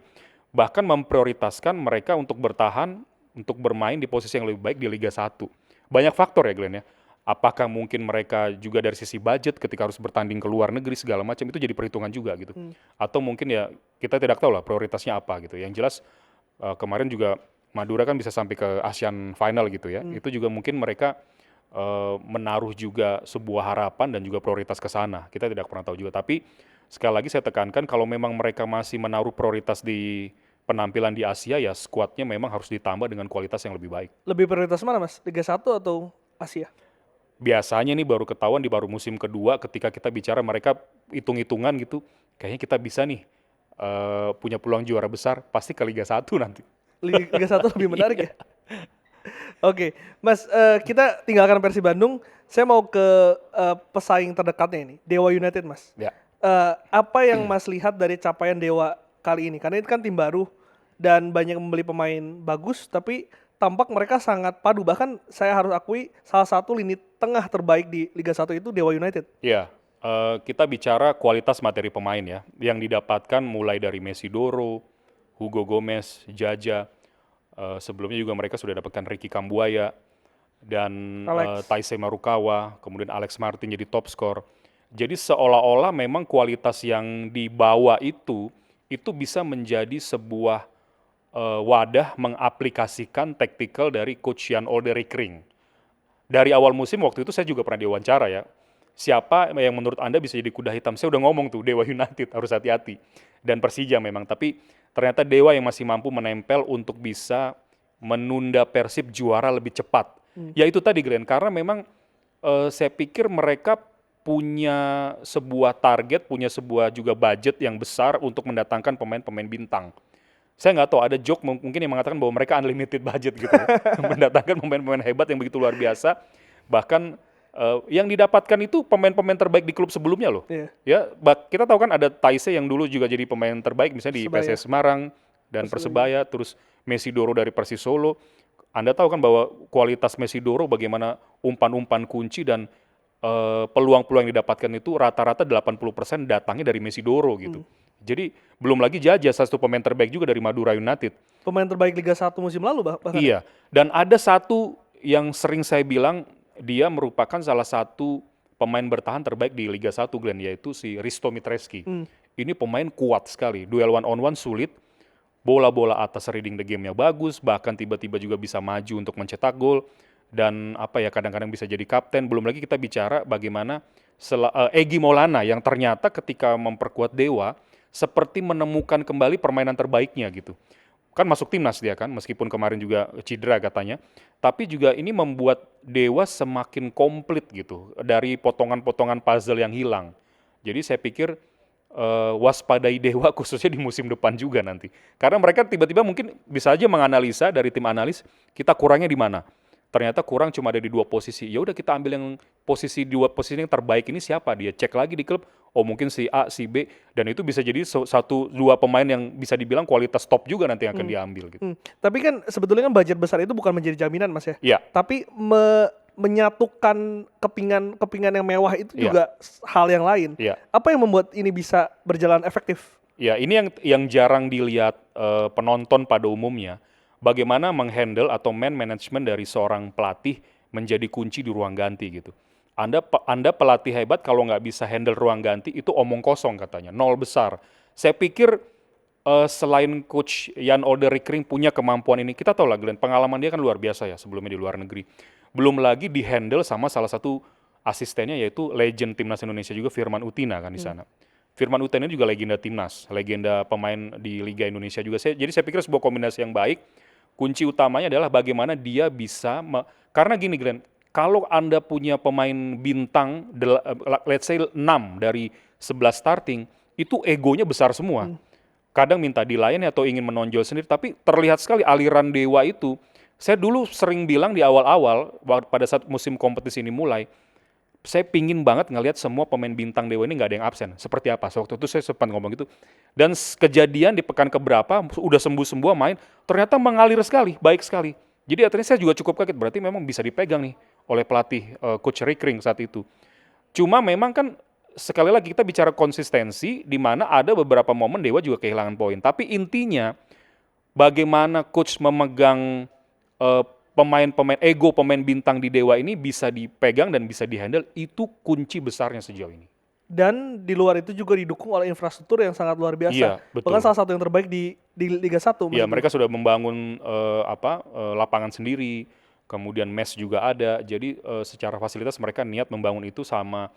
Speaker 1: bahkan memprioritaskan mereka untuk bertahan, untuk bermain di posisi yang lebih baik di Liga 1. Banyak faktor ya Glenn ya. Apakah mungkin mereka juga dari sisi budget ketika harus bertanding ke luar negeri segala macam itu jadi perhitungan juga gitu. Atau mungkin ya kita tidak tahu lah prioritasnya apa gitu. Yang jelas kemarin juga Madura kan bisa sampai ke ASEAN Final gitu ya. Itu juga mungkin mereka menaruh juga sebuah harapan dan juga prioritas ke sana. Kita tidak pernah tahu juga. Tapi sekali lagi saya tekankan kalau memang mereka masih menaruh prioritas di penampilan di Asia ya skuadnya memang harus ditambah dengan kualitas yang lebih baik.
Speaker 2: Lebih prioritas mana Mas? Liga 1 atau Asia?
Speaker 1: Biasanya ini baru ketahuan di baru musim kedua ketika kita bicara mereka hitung-hitungan gitu. Kayaknya kita bisa nih punya peluang juara besar pasti ke Liga 1 nanti.
Speaker 2: Liga 1 lebih menarik ya? Oke, Mas, kita tinggalkan Persib Bandung. Saya mau ke pesaing terdekatnya ini, Dewa United, Mas.
Speaker 1: Ya.
Speaker 2: Apa yang Mas lihat dari capaian Dewa kali ini? Karena itu kan tim baru dan banyak membeli pemain bagus, tapi tampak mereka sangat padu. Bahkan saya harus akui salah satu lini tengah terbaik di Liga 1 itu Dewa United.
Speaker 1: Ya, kita bicara kualitas materi pemain ya, yang didapatkan mulai dari Mesidoro, Hugo Gomez, Jaja, sebelumnya juga mereka sudah dapatkan Ricky Kambuaya, dan Taisei Marukawa, kemudian Alex Martin jadi top skor. Jadi seolah-olah memang kualitas yang dibawa itu bisa menjadi sebuah wadah mengaplikasikan taktikal dari Coach Jan Olde Rikring. Dari awal musim waktu itu saya juga pernah diwawancara ya. siapa yang menurut Anda bisa jadi kuda hitam? Saya udah ngomong tuh, Dewa United harus hati-hati. Dan Persija memang, tapi ternyata Dewa yang masih mampu menempel untuk bisa menunda Persib juara lebih cepat. Ya itu tadi Glenn, karena memang saya pikir mereka punya sebuah target, punya sebuah juga budget yang besar untuk mendatangkan pemain-pemain bintang. Saya nggak tahu, ada joke mungkin yang mengatakan bahwa mereka unlimited budget gitu ya. Mendatangkan pemain-pemain hebat yang begitu luar biasa. Bahkan yang didapatkan itu pemain-pemain terbaik di klub sebelumnya loh.
Speaker 2: Iya.
Speaker 1: Ya, kita tahu kan ada Taise yang dulu juga jadi pemain terbaik misalnya di
Speaker 2: Persebaya.
Speaker 1: PSS Semarang dan Persebaya, terus Mesidoro dari Persis Solo. Anda tahu kan bahwa kualitas Mesidoro bagaimana umpan-umpan kunci dan peluang-peluang yang didapatkan itu rata-rata 80% datangnya dari Mesidoro gitu. Jadi belum lagi Jaja, salah satu pemain terbaik juga dari Madura United.
Speaker 2: Pemain terbaik Liga 1 musim lalu bahkan.
Speaker 1: Iya, dan ada satu yang sering saya bilang dia merupakan salah satu pemain bertahan terbaik di Liga 1 Glenn, yaitu si Risto Mitreski. Ini pemain kuat sekali, duel one on one sulit, bola-bola atas reading the game-nya bagus, bahkan tiba-tiba juga bisa maju untuk mencetak gol, dan kadang-kadang bisa jadi kapten. Belum lagi kita bicara bagaimana Egy Maulana yang ternyata ketika memperkuat Dewa seperti menemukan kembali permainan terbaiknya gitu. Kan masuk timnas dia kan, meskipun kemarin juga cedera katanya. Tapi juga ini membuat Dewa semakin komplit gitu, dari potongan-potongan puzzle yang hilang. Jadi saya pikir waspadai Dewa khususnya di musim depan juga nanti. Karena mereka tiba-tiba mungkin bisa aja menganalisa dari tim analis, kita kurangnya di mana. Ternyata kurang cuma ada di 2 posisi. Ya udah kita ambil yang posisi 2 posisi yang terbaik ini siapa, dia cek lagi di klub. Oh mungkin si A, si B, dan itu bisa jadi 1-2 pemain yang bisa dibilang kualitas top juga nanti yang akan diambil gitu.
Speaker 2: Tapi kan sebetulnya kan budget besar itu bukan menjadi jaminan Mas ya.
Speaker 1: Iya.
Speaker 2: Tapi menyatukan kepingan yang mewah itu
Speaker 1: Iya.
Speaker 2: juga hal yang lain.
Speaker 1: Iya.
Speaker 2: Apa yang membuat ini bisa berjalan efektif?
Speaker 1: Ya, ini yang jarang dilihat penonton pada umumnya. Bagaimana menghandle atau man management dari seorang pelatih menjadi kunci di ruang ganti gitu. Anda pelatih hebat kalau nggak bisa handle ruang ganti itu omong kosong katanya, nol besar. Saya pikir selain coach Jan Ode Rikring punya kemampuan ini, kita tahu lah Glenn, pengalaman dia kan luar biasa ya sebelumnya di luar negeri. Belum lagi di handle sama salah satu asistennya yaitu legend timnas Indonesia juga Firman Utina kan di sana. Firman Utina ini juga legenda timnas, legenda pemain di Liga Indonesia juga. Jadi saya pikir sebuah kombinasi yang baik. Kunci utamanya adalah bagaimana dia bisa, karena gini Glenn, kalau Anda punya pemain bintang, let's say 6 dari 11 starting, itu egonya besar semua. Kadang minta dilayani atau ingin menonjol sendiri, tapi terlihat sekali aliran Dewa itu. Saya dulu sering bilang di awal-awal, pada saat musim kompetisi ini mulai, saya pingin banget ngelihat semua pemain bintang Dewa ini nggak ada yang absen. Seperti apa? Waktu itu saya sempat ngomong gitu. Dan kejadian di pekan keberapa, udah sembuh-sembuh main, ternyata mengalir sekali, baik sekali. Jadi akhirnya saya juga cukup kaget, berarti memang bisa dipegang nih oleh pelatih Coach Rikring saat itu. Cuma memang kan sekali lagi kita bicara konsistensi, di mana ada beberapa momen Dewa juga kehilangan poin. Tapi intinya bagaimana coach memegang pemain bintang di Dewa ini bisa dipegang dan bisa dihandle, itu kunci besarnya sejauh ini.
Speaker 2: Dan di luar itu juga didukung oleh infrastruktur yang sangat luar biasa.
Speaker 1: Iya, betul.
Speaker 2: Bahkan salah satu yang terbaik di Liga 1.
Speaker 1: Iya, mereka sudah membangun lapangan sendiri, kemudian mes juga ada. Jadi secara fasilitas mereka niat membangun itu sama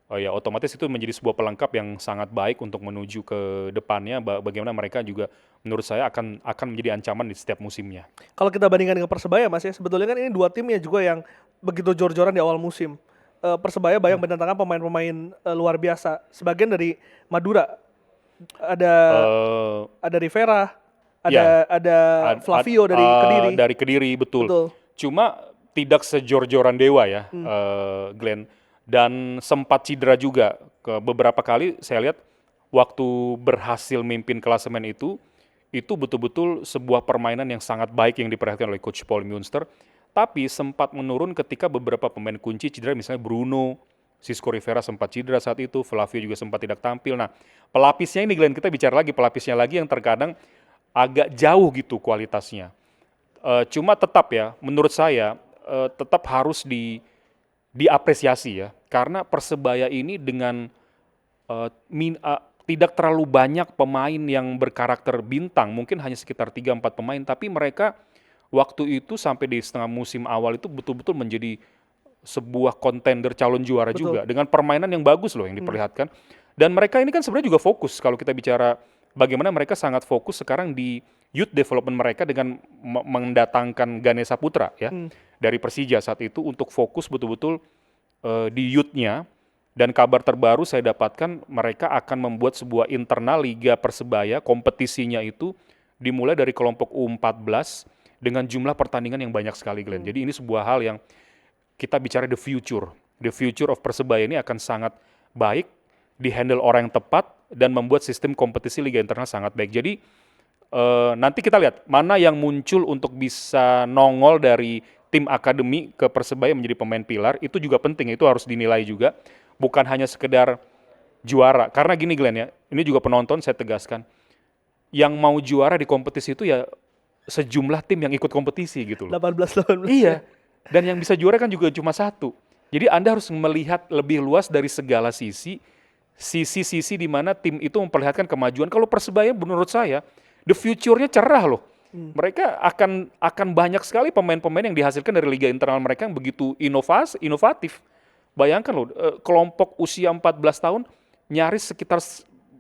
Speaker 1: ya otomatis itu menjadi sebuah pelengkap yang sangat baik untuk menuju ke depannya. Bagaimana mereka juga menurut saya akan menjadi ancaman di setiap musimnya.
Speaker 2: Kalau kita bandingkan dengan Persebaya Mas ya, sebetulnya kan ini 2 tim ya juga yang begitu jor-joran di awal musim. Persebaya banyak mendatangkan pemain-pemain luar biasa. Sebagian dari Madura, ada Rivera, ada Flavio dari Kediri.
Speaker 1: Dari Kediri, betul. Cuma tidak sejor-joran Dewa ya, Glenn. Dan sempat cedera juga. Beberapa kali saya lihat waktu berhasil mimpin klasemen itu betul-betul sebuah permainan yang sangat baik yang diperhatikan oleh Coach Paul Munster. Tapi sempat menurun ketika beberapa pemain kunci cedera, misalnya Bruno, Sisco Rivera sempat cedera saat itu, Flavio juga sempat tidak tampil. Nah, pelapisnya ini Glenn, kita bicara lagi pelapisnya lagi yang terkadang agak jauh gitu kualitasnya. Cuma tetap ya, menurut saya tetap harus diapresiasi ya, karena Persebaya ini dengan tidak terlalu banyak pemain yang berkarakter bintang, mungkin hanya sekitar 3-4 pemain, tapi mereka waktu itu sampai di setengah musim awal itu betul-betul menjadi sebuah kontender calon juara
Speaker 2: Betul.
Speaker 1: juga dengan permainan yang bagus loh yang diperlihatkan. Dan mereka ini kan sebenarnya juga fokus kalau kita bicara bagaimana mereka sangat fokus sekarang di youth development mereka dengan mendatangkan Ganesha Putra ya dari Persija saat itu untuk fokus betul-betul di youth-nya. Dan kabar terbaru saya dapatkan mereka akan membuat sebuah internal Liga Persebaya, kompetisinya itu dimulai dari kelompok U14 dengan jumlah pertandingan yang banyak sekali, Glenn. Jadi ini sebuah hal yang kita bicara the future of Persebaya ini akan sangat baik, dihandle orang yang tepat dan membuat sistem kompetisi Liga Internal sangat baik. Jadi nanti kita lihat mana yang muncul untuk bisa nongol dari tim akademi ke Persebaya menjadi pemain pilar, itu juga penting, itu harus dinilai juga. Bukan hanya sekedar juara. Karena gini Glenn ya, ini juga penonton saya tegaskan, yang mau juara di kompetisi itu ya sejumlah tim yang ikut kompetisi gitu loh.
Speaker 2: 18.
Speaker 1: Iya, dan yang bisa juara kan juga cuma satu. Jadi Anda harus melihat lebih luas dari segala sisi di mana tim itu memperlihatkan kemajuan. Kalau Persebaya menurut saya, the future-nya cerah loh. Mereka akan banyak sekali pemain-pemain yang dihasilkan dari liga internal mereka yang begitu inovatif. Bayangkan loh, kelompok usia 14 tahun nyaris sekitar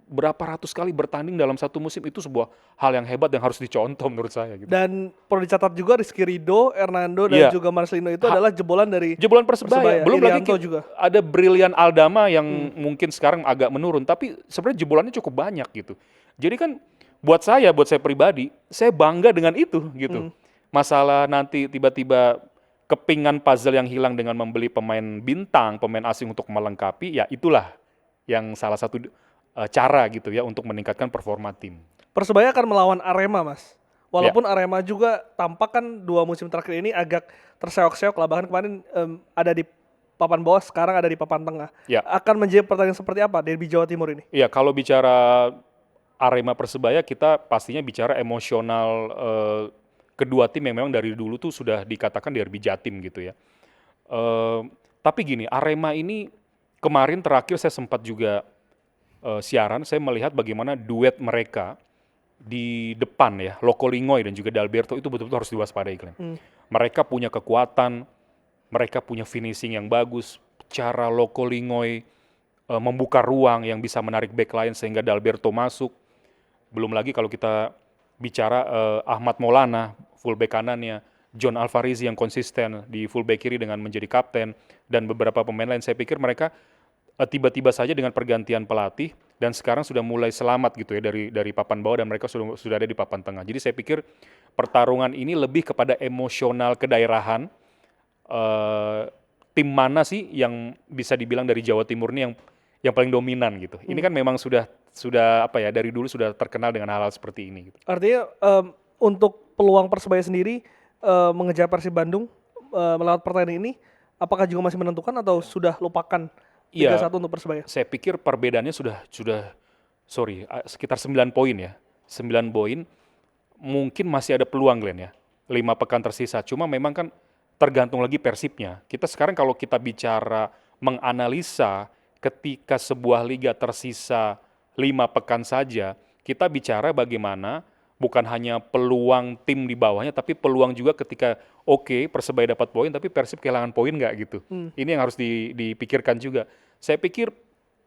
Speaker 1: berapa ratus kali bertanding dalam satu musim, itu sebuah hal yang hebat yang harus dicontoh menurut saya. Gitu.
Speaker 2: Dan perlu dicatat juga Rizky Ridho, Hernando dan juga Marcelino itu adalah jebolan dari
Speaker 1: Persebaya. Belum lagi
Speaker 2: juga
Speaker 1: ada Brilian Aldama yang mungkin sekarang agak menurun, tapi sebenarnya jebolannya cukup banyak gitu. Jadi kan buat saya pribadi, saya bangga dengan itu gitu. Masalah nanti tiba-tiba kepingan puzzle yang hilang dengan membeli pemain bintang, pemain asing untuk melengkapi, ya itulah yang salah satu cara gitu ya untuk meningkatkan performa tim.
Speaker 2: Persebaya akan melawan Arema, Mas. Walaupun Arema juga tampak kan 2 musim terakhir ini agak terseok-seok lah. Bahkan kemarin ada di papan bawah, sekarang ada di papan tengah. Akan menjadi pertandingan seperti apa derby Jawa Timur ini?
Speaker 1: Iya, kalau bicara Arema Persebaya, kita pastinya bicara emosional kedua tim yang memang dari dulu tuh sudah dikatakan derby Jatim gitu ya. Tapi gini, Arema ini kemarin terakhir saya sempat juga siaran, saya melihat bagaimana duet mereka di depan ya, Loko Lingoy dan juga Dalberto itu betul-betul harus diwaspadai, Glenn. Mereka punya kekuatan, mereka punya finishing yang bagus, cara Loko Lingoy membuka ruang yang bisa menarik back line sehingga Dalberto masuk. Belum lagi kalau kita bicara Ahmad Maulana, fullback kanannya, John Alvarizi yang konsisten di fullback kiri dengan menjadi kapten, dan beberapa pemain lain. Saya pikir mereka tiba-tiba saja dengan pergantian pelatih dan sekarang sudah mulai selamat gitu ya dari papan bawah dan mereka sudah ada di papan tengah. Jadi saya pikir pertarungan ini lebih kepada emosional kedaerahan. Tim mana sih yang bisa dibilang dari Jawa Timur ini yang paling dominan gitu. Ini kan memang sudah apa ya, dari dulu sudah terkenal dengan hal-hal seperti ini gitu.
Speaker 2: Artinya untuk peluang Persebaya sendiri mengejar Persib Bandung melewat pertandingan ini, apakah juga masih menentukan atau sudah lupakan Liga 1 untuk Persebaya?
Speaker 1: Saya pikir perbedaannya sudah sekitar 9 poin ya. 9 poin, mungkin masih ada peluang Glenn ya. 5 pekan tersisa, cuma memang kan tergantung lagi Persibnya. Kita sekarang kalau kita bicara menganalisa ketika sebuah liga tersisa 5 pekan saja, kita bicara bagaimana bukan hanya peluang tim di bawahnya, tapi peluang juga ketika Persebaya dapat poin, tapi Persib kehilangan poin nggak gitu. Ini yang harus dipikirkan juga. Saya pikir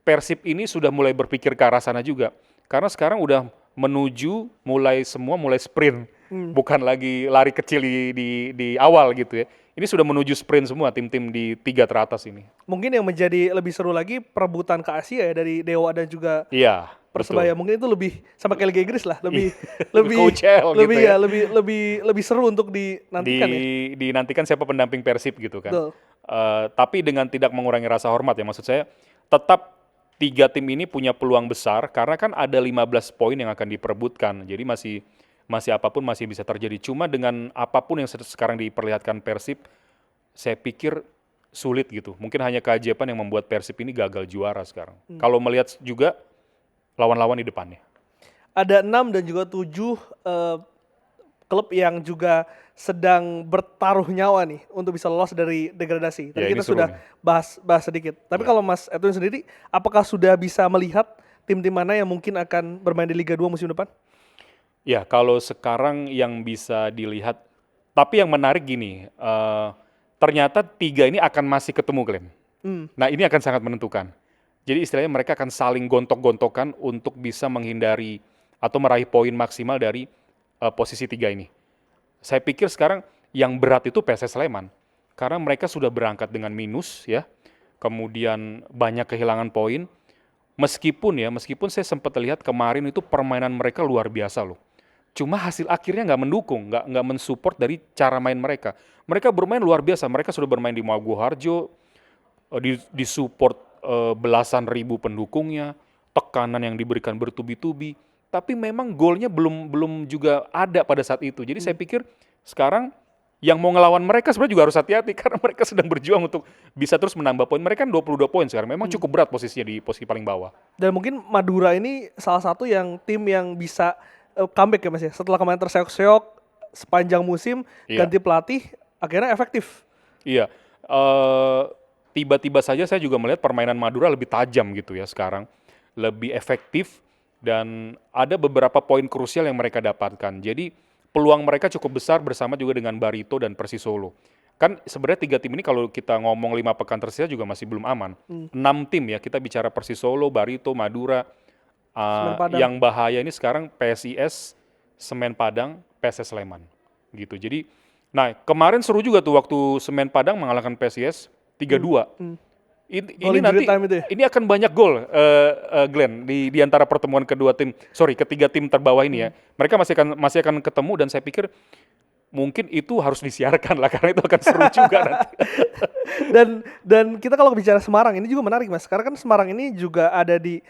Speaker 1: Persib ini sudah mulai berpikir ke arah sana juga, karena sekarang udah menuju mulai sprint, bukan lagi lari kecil di awal gitu ya. Ini sudah menuju sprint semua tim-tim di 3 teratas ini.
Speaker 2: Mungkin yang menjadi lebih seru lagi perebutan ke Asia ya dari Dewa dan juga Persebaya. Betul. Mungkin itu lebih sama kayak Liga Inggris lah, lebih
Speaker 1: gitu ya.
Speaker 2: lebih seru untuk dinantikan ya.
Speaker 1: Dinantikan siapa pendamping Persib gitu kan. Tapi dengan tidak mengurangi rasa hormat ya, maksud saya tetap 3 tim ini punya peluang besar karena kan ada 15 poin yang akan diperebutkan. Jadi masih apapun masih bisa terjadi. Cuma dengan apapun yang sekarang diperlihatkan Persib, saya pikir sulit gitu. Mungkin hanya keajaiban yang membuat Persib ini gagal juara sekarang. Kalau melihat juga lawan-lawan di depannya.
Speaker 2: Ada 6 dan juga 7 klub yang juga sedang bertaruh nyawa nih untuk bisa lolos dari degradasi. Tadi kita sudah bahas sedikit. Tapi kalau Mas Edwin sendiri, apakah sudah bisa melihat tim-tim mana yang mungkin akan bermain di Liga 2 musim depan?
Speaker 1: Ya, kalau sekarang yang bisa dilihat, tapi yang menarik gini, ternyata 3 ini akan masih ketemu, Glenn.
Speaker 2: Hmm.
Speaker 1: Nah, ini akan sangat menentukan. Jadi istilahnya mereka akan saling gontok-gontokan untuk bisa menghindari atau meraih poin maksimal dari posisi 3 ini. Saya pikir sekarang yang berat itu PSS Sleman. Karena mereka sudah berangkat dengan minus ya. Kemudian banyak kehilangan poin. Meskipun saya sempat lihat kemarin itu permainan mereka luar biasa loh. Cuma hasil akhirnya nggak mendukung, nggak mensupport dari cara main mereka. Mereka bermain luar biasa. Mereka sudah bermain di Maguwoharjo, disupport belasan ribu pendukungnya, tekanan yang diberikan bertubi-tubi, tapi memang golnya belum juga ada pada saat itu. Jadi saya pikir sekarang yang mau ngelawan mereka sebenarnya juga harus hati-hati karena mereka sedang berjuang untuk bisa terus menambah poin. Mereka kan 22 poin sekarang, memang cukup berat posisinya di posisi paling bawah.
Speaker 2: Dan mungkin Madura ini salah satu yang tim yang bisa comeback ya Mas ya. Setelah kemarin terseok-seok sepanjang musim,
Speaker 1: Iya.
Speaker 2: ganti pelatih, akhirnya efektif.
Speaker 1: Iya, tiba-tiba saja saya juga melihat permainan Madura lebih tajam gitu ya sekarang, lebih efektif dan ada beberapa poin krusial yang mereka dapatkan. Jadi peluang mereka cukup besar bersama juga dengan Barito dan Persisolo. Kan sebenarnya 3 tim ini kalau kita ngomong 5 pekan tersisa juga masih belum aman. 6 tim ya, kita bicara Persisolo, Barito, Madura.
Speaker 2: Semen Padang.
Speaker 1: Yang bahaya ini sekarang PSIS, Semen Padang, PSS Sleman gitu. Jadi, nah kemarin seru juga tuh waktu Semen Padang mengalahkan PSIS 3-2.
Speaker 2: Gol
Speaker 1: Ini
Speaker 2: injury
Speaker 1: nanti
Speaker 2: time itu ya?
Speaker 1: ini akan banyak gol, Glenn, di antara pertemuan ketiga tim terbawah ini ya. Mereka masih akan ketemu dan saya pikir mungkin itu harus disiarkan lah karena itu akan seru juga nanti.
Speaker 2: Dan kita kalau bicara Semarang ini juga menarik Mas. Karena kan Semarang ini juga ada di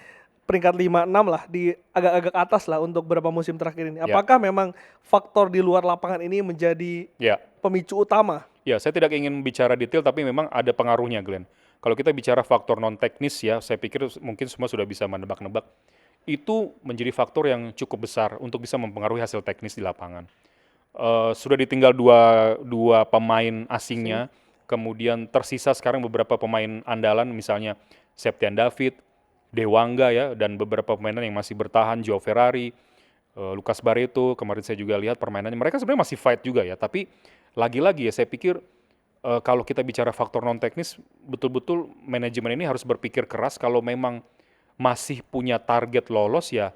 Speaker 2: peringkat 5-6 lah, di agak-agak atas lah untuk beberapa musim terakhir ini.
Speaker 1: Ya.
Speaker 2: Apakah memang faktor di luar lapangan ini menjadi
Speaker 1: Ya.
Speaker 2: pemicu utama?
Speaker 1: Ya, saya tidak ingin bicara detail tapi memang ada pengaruhnya, Glenn. Kalau kita bicara faktor non teknis ya, saya pikir mungkin semua sudah bisa menebak-nebak. Itu menjadi faktor yang cukup besar untuk bisa mempengaruhi hasil teknis di lapangan. Sudah ditinggal dua pemain asingnya, kemudian tersisa sekarang beberapa pemain andalan, misalnya Septian David, Dewangga ya, dan beberapa pemain yang masih bertahan, Joao Ferrari, Lucas Barreto, kemarin saya juga lihat permainannya, mereka sebenarnya masih fight juga ya, tapi lagi-lagi ya saya pikir kalau kita bicara faktor non teknis, betul-betul manajemen ini harus berpikir keras kalau memang masih punya target lolos ya,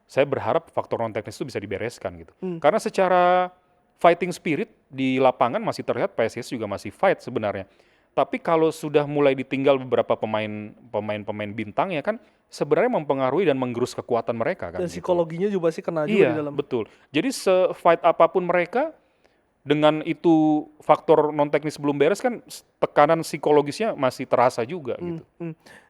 Speaker 1: saya berharap faktor non teknis itu bisa dibereskan gitu. Karena secara fighting spirit di lapangan masih terlihat PSIS juga masih fight sebenarnya. Tapi kalau sudah mulai ditinggal beberapa pemain bintang ya kan sebenarnya mempengaruhi dan menggerus kekuatan mereka kan.
Speaker 2: Dan
Speaker 1: gitu.
Speaker 2: psikologinya juga sih kena juga di
Speaker 1: Iya,
Speaker 2: dalam.
Speaker 1: betul. Jadi se-fight apapun mereka, dengan itu faktor non teknis belum beres kan tekanan psikologisnya masih terasa juga gitu.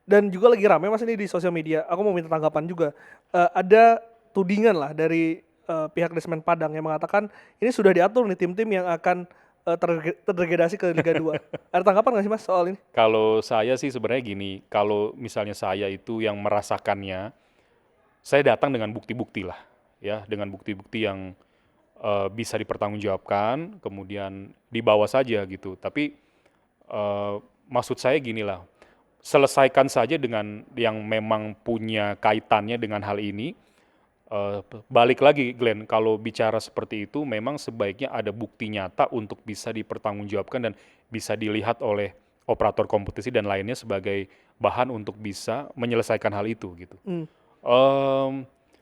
Speaker 2: Dan juga lagi rame Mas ini di sosial media. Aku mau minta tanggapan juga. Ada tudingan lah dari pihak Semen Padang yang mengatakan ini sudah diatur nih tim-tim yang akan terdegradasi ke Liga 2. Ada tanggapan nggak sih Mas soal ini?
Speaker 1: Kalau saya sih sebenarnya gini, kalau misalnya saya itu yang merasakannya, saya datang dengan bukti-bukti lah, ya, dengan bukti-bukti yang bisa dipertanggungjawabkan, kemudian dibawa saja gitu. Tapi maksud saya gini lah, selesaikan saja dengan yang memang punya kaitannya dengan hal ini. Balik lagi Glenn, kalau bicara seperti itu memang sebaiknya ada bukti nyata untuk bisa dipertanggungjawabkan dan bisa dilihat oleh operator kompetisi dan lainnya sebagai bahan untuk bisa menyelesaikan hal itu gitu.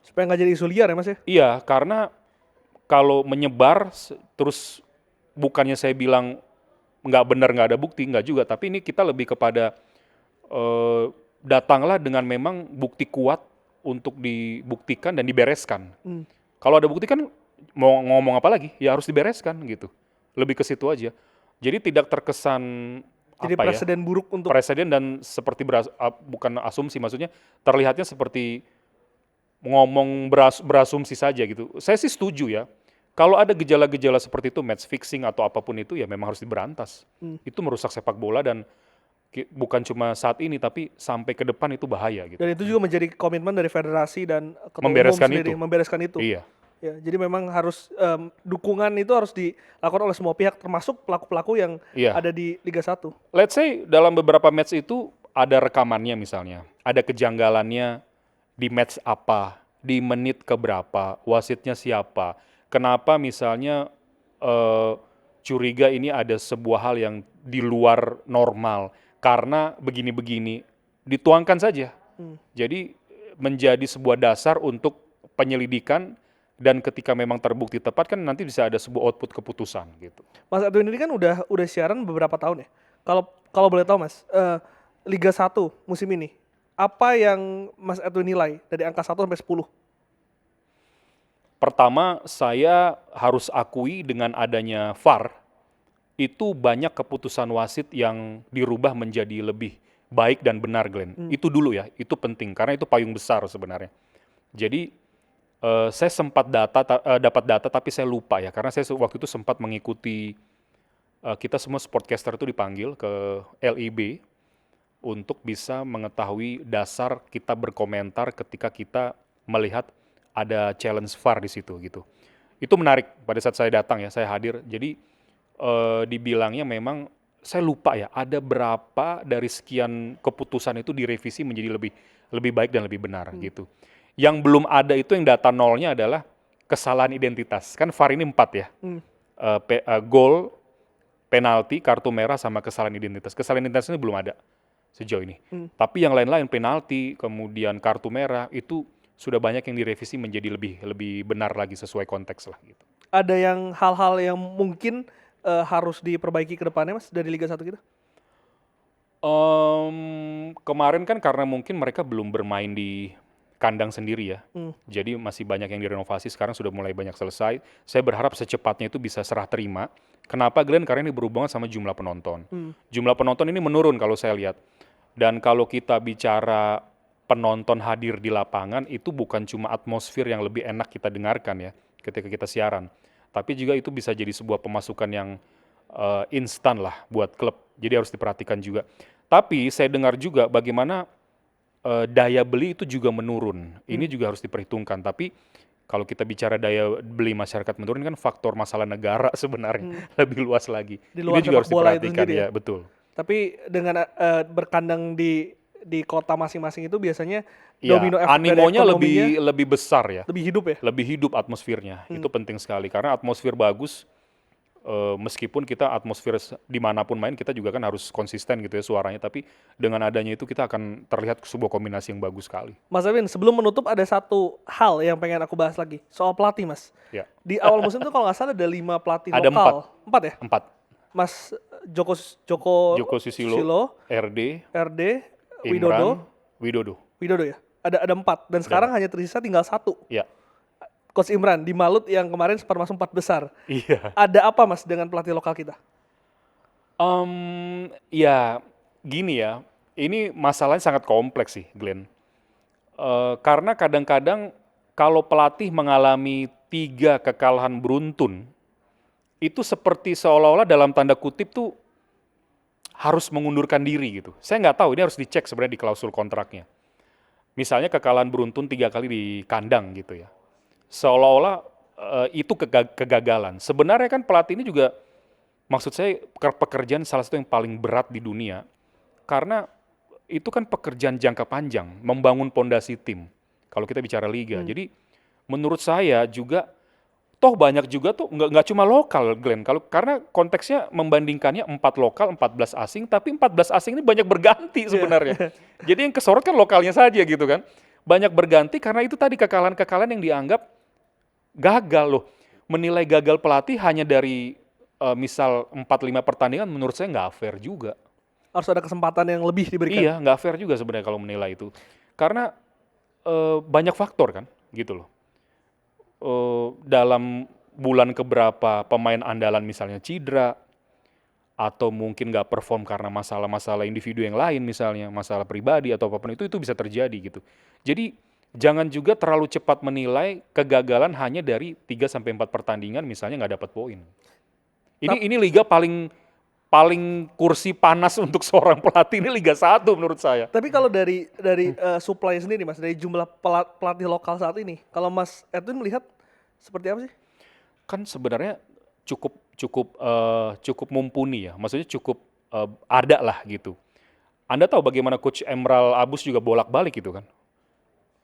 Speaker 2: Supaya nggak jadi isu liar ya Mas ya?
Speaker 1: Iya, karena kalau menyebar terus bukannya saya bilang nggak benar nggak ada bukti, nggak juga, tapi ini kita lebih kepada datanglah dengan memang bukti kuat untuk dibuktikan dan dibereskan. Kalau ada bukti kan mau ngomong apa lagi? Ya harus dibereskan gitu. Lebih ke situ aja. Jadi tidak terkesan
Speaker 2: Jadi
Speaker 1: apa ya?
Speaker 2: presiden buruk untuk
Speaker 1: Presiden dan seperti bukan asumsi, maksudnya terlihatnya seperti ngomong berasumsi saja gitu. Saya sih setuju ya. Kalau ada gejala-gejala seperti itu, match fixing atau apapun itu ya memang harus diberantas. Itu merusak sepak bola dan bukan cuma saat ini tapi sampai ke depan itu bahaya gitu.
Speaker 2: dan itu juga menjadi komitmen dari federasi dan ketua
Speaker 1: Membereskan
Speaker 2: umum sendiri
Speaker 1: itu.
Speaker 2: membereskan itu.
Speaker 1: Iya.
Speaker 2: Ya, jadi memang harus dukungan itu harus dilakukan oleh semua pihak termasuk pelaku-pelaku yang
Speaker 1: Iya.
Speaker 2: ada di Liga 1.
Speaker 1: Let's say dalam beberapa match itu ada rekamannya misalnya, ada kejanggalannya di match apa, di menit keberapa, wasitnya siapa, kenapa misalnya curiga ini ada sebuah hal yang di luar normal karena begini-begini, dituangkan saja. Jadi menjadi sebuah dasar untuk penyelidikan dan ketika memang terbukti tepat kan nanti bisa ada sebuah output keputusan gitu.
Speaker 2: Mas Edwin ini kan udah siaran beberapa tahun ya. Kalau boleh tahu Mas, Liga 1 musim ini, apa yang Mas Edwin nilai dari angka 1 sampai 10?
Speaker 1: Pertama, saya harus akui dengan adanya VAR, itu banyak keputusan wasit yang dirubah menjadi lebih baik dan benar, Glenn. Itu dulu ya, itu penting karena itu payung besar sebenarnya. Jadi saya sempat dapat data tapi saya lupa ya karena saya waktu itu sempat mengikuti kita semua sportcaster itu dipanggil ke LIB untuk bisa mengetahui dasar kita berkomentar ketika kita melihat ada challenge VAR di situ gitu. Itu menarik pada saat saya datang ya, saya hadir. Jadi dibilangnya memang saya lupa ya, ada berapa dari sekian keputusan itu direvisi menjadi lebih baik dan lebih benar gitu. Yang belum ada itu yang data nolnya adalah kesalahan identitas. Kan VAR ini 4 ya. Gol, penalti, kartu merah sama kesalahan identitas. Kesalahan identitas ini belum ada sejauh ini. Tapi yang lain-lain penalti, kemudian kartu merah itu sudah banyak yang direvisi menjadi lebih benar lagi sesuai konteks lah gitu.
Speaker 2: Ada yang hal-hal yang mungkin harus diperbaiki ke depannya Mas dari Liga 1 kita?
Speaker 1: Kemarin kan karena mungkin mereka belum bermain di kandang sendiri ya. Jadi masih banyak yang direnovasi, sekarang sudah mulai banyak selesai. Saya berharap secepatnya itu bisa serah terima. Kenapa Glenn? Karena ini berhubungan sama jumlah penonton. Jumlah penonton ini menurun kalau saya lihat. Dan kalau kita bicara penonton hadir di lapangan, itu bukan cuma atmosfer yang lebih enak kita dengarkan ya ketika kita siaran. Tapi juga itu bisa jadi sebuah pemasukan yang instan lah buat klub. Jadi harus diperhatikan juga. Tapi saya dengar juga bagaimana daya beli itu juga menurun. Ini juga harus diperhitungkan. Tapi kalau kita bicara daya beli masyarakat menurun kan faktor masalah negara sebenarnya lebih luas lagi.
Speaker 2: Di luar
Speaker 1: Ini juga harus
Speaker 2: sepak bola itu
Speaker 1: diperhatikan
Speaker 2: sendiri
Speaker 1: ya, betul.
Speaker 2: Tapi dengan berkandang di kota masing-masing itu biasanya
Speaker 1: Ya,
Speaker 2: domino efek dari
Speaker 1: animonya
Speaker 2: ekonominya
Speaker 1: lebih besar ya.
Speaker 2: lebih hidup ya.
Speaker 1: Lebih hidup atmosfernya. Itu penting sekali karena atmosfer bagus. Meskipun kita atmosfer dimanapun main kita juga kan harus konsisten gitu ya suaranya, tapi dengan adanya itu kita akan terlihat sebuah kombinasi yang bagus sekali.
Speaker 2: Mas Edwin, sebelum menutup ada satu hal yang pengen aku bahas lagi soal pelatih Mas.
Speaker 1: Ya.
Speaker 2: Di awal musim itu kalau nggak salah ada 5 pelatih
Speaker 1: Ada
Speaker 2: lokal. 4 ya?
Speaker 1: 4.
Speaker 2: Mas Joko
Speaker 1: Joko Susilo, RD,
Speaker 2: Widodo
Speaker 1: Widodo.
Speaker 2: ya. Ada 4 dan sekarang hanya tersisa tinggal 1.
Speaker 1: Ya.
Speaker 2: Coach Imran di Malut yang kemarin sempat masuk 4 besar.
Speaker 1: Iya.
Speaker 2: Ada apa Mas dengan pelatih lokal kita?
Speaker 1: Ya gini ya, ini masalahnya sangat kompleks sih, Glenn. Karena kadang-kadang kalau pelatih mengalami 3 kekalahan beruntun, itu seperti seolah-olah dalam tanda kutip tuh harus mengundurkan diri gitu. Saya nggak tahu, ini harus dicek sebenarnya di klausul kontraknya. Misalnya kekalahan beruntun 3 kali di kandang gitu ya. Seolah-olah itu kegagalan. Sebenarnya kan pelatih ini juga, maksud saya pekerjaan salah satu yang paling berat di dunia. Karena itu kan pekerjaan jangka panjang, membangun pondasi tim. Kalau kita bicara liga. Jadi menurut saya juga, toh banyak juga tuh nggak cuma lokal, Glenn. Karena konteksnya membandingkannya 4 lokal, 14 asing, tapi 14 asing ini banyak berganti sebenarnya. Jadi yang kesorot kan lokalnya saja gitu kan. Banyak berganti karena itu tadi kekalahan-kekalahan yang dianggap gagal loh. Menilai gagal pelatih hanya dari misal 4-5 pertandingan menurut saya nggak fair juga.
Speaker 2: Harus ada kesempatan yang lebih diberikan.
Speaker 1: Iya, nggak fair juga sebenarnya kalau menilai itu. Karena banyak faktor kan gitu loh. Dalam bulan keberapa pemain andalan misalnya cedera, atau mungkin nggak perform karena masalah-masalah individu yang lain misalnya, masalah pribadi atau apapun itu bisa terjadi gitu. Jadi jangan juga terlalu cepat menilai kegagalan hanya dari 3-4 pertandingan misalnya nggak dapat poin. Ini liga paling kursi panas untuk seorang pelatih, ini Liga 1 menurut saya.
Speaker 2: Tapi kalau dari supply sendiri Mas, dari jumlah pelatih lokal saat ini, kalau Mas Edwin melihat seperti apa sih?
Speaker 1: Kan sebenarnya cukup mumpuni ya, maksudnya cukup ada lah gitu. Anda tahu bagaimana Coach Emral Abus juga bolak-balik gitu kan.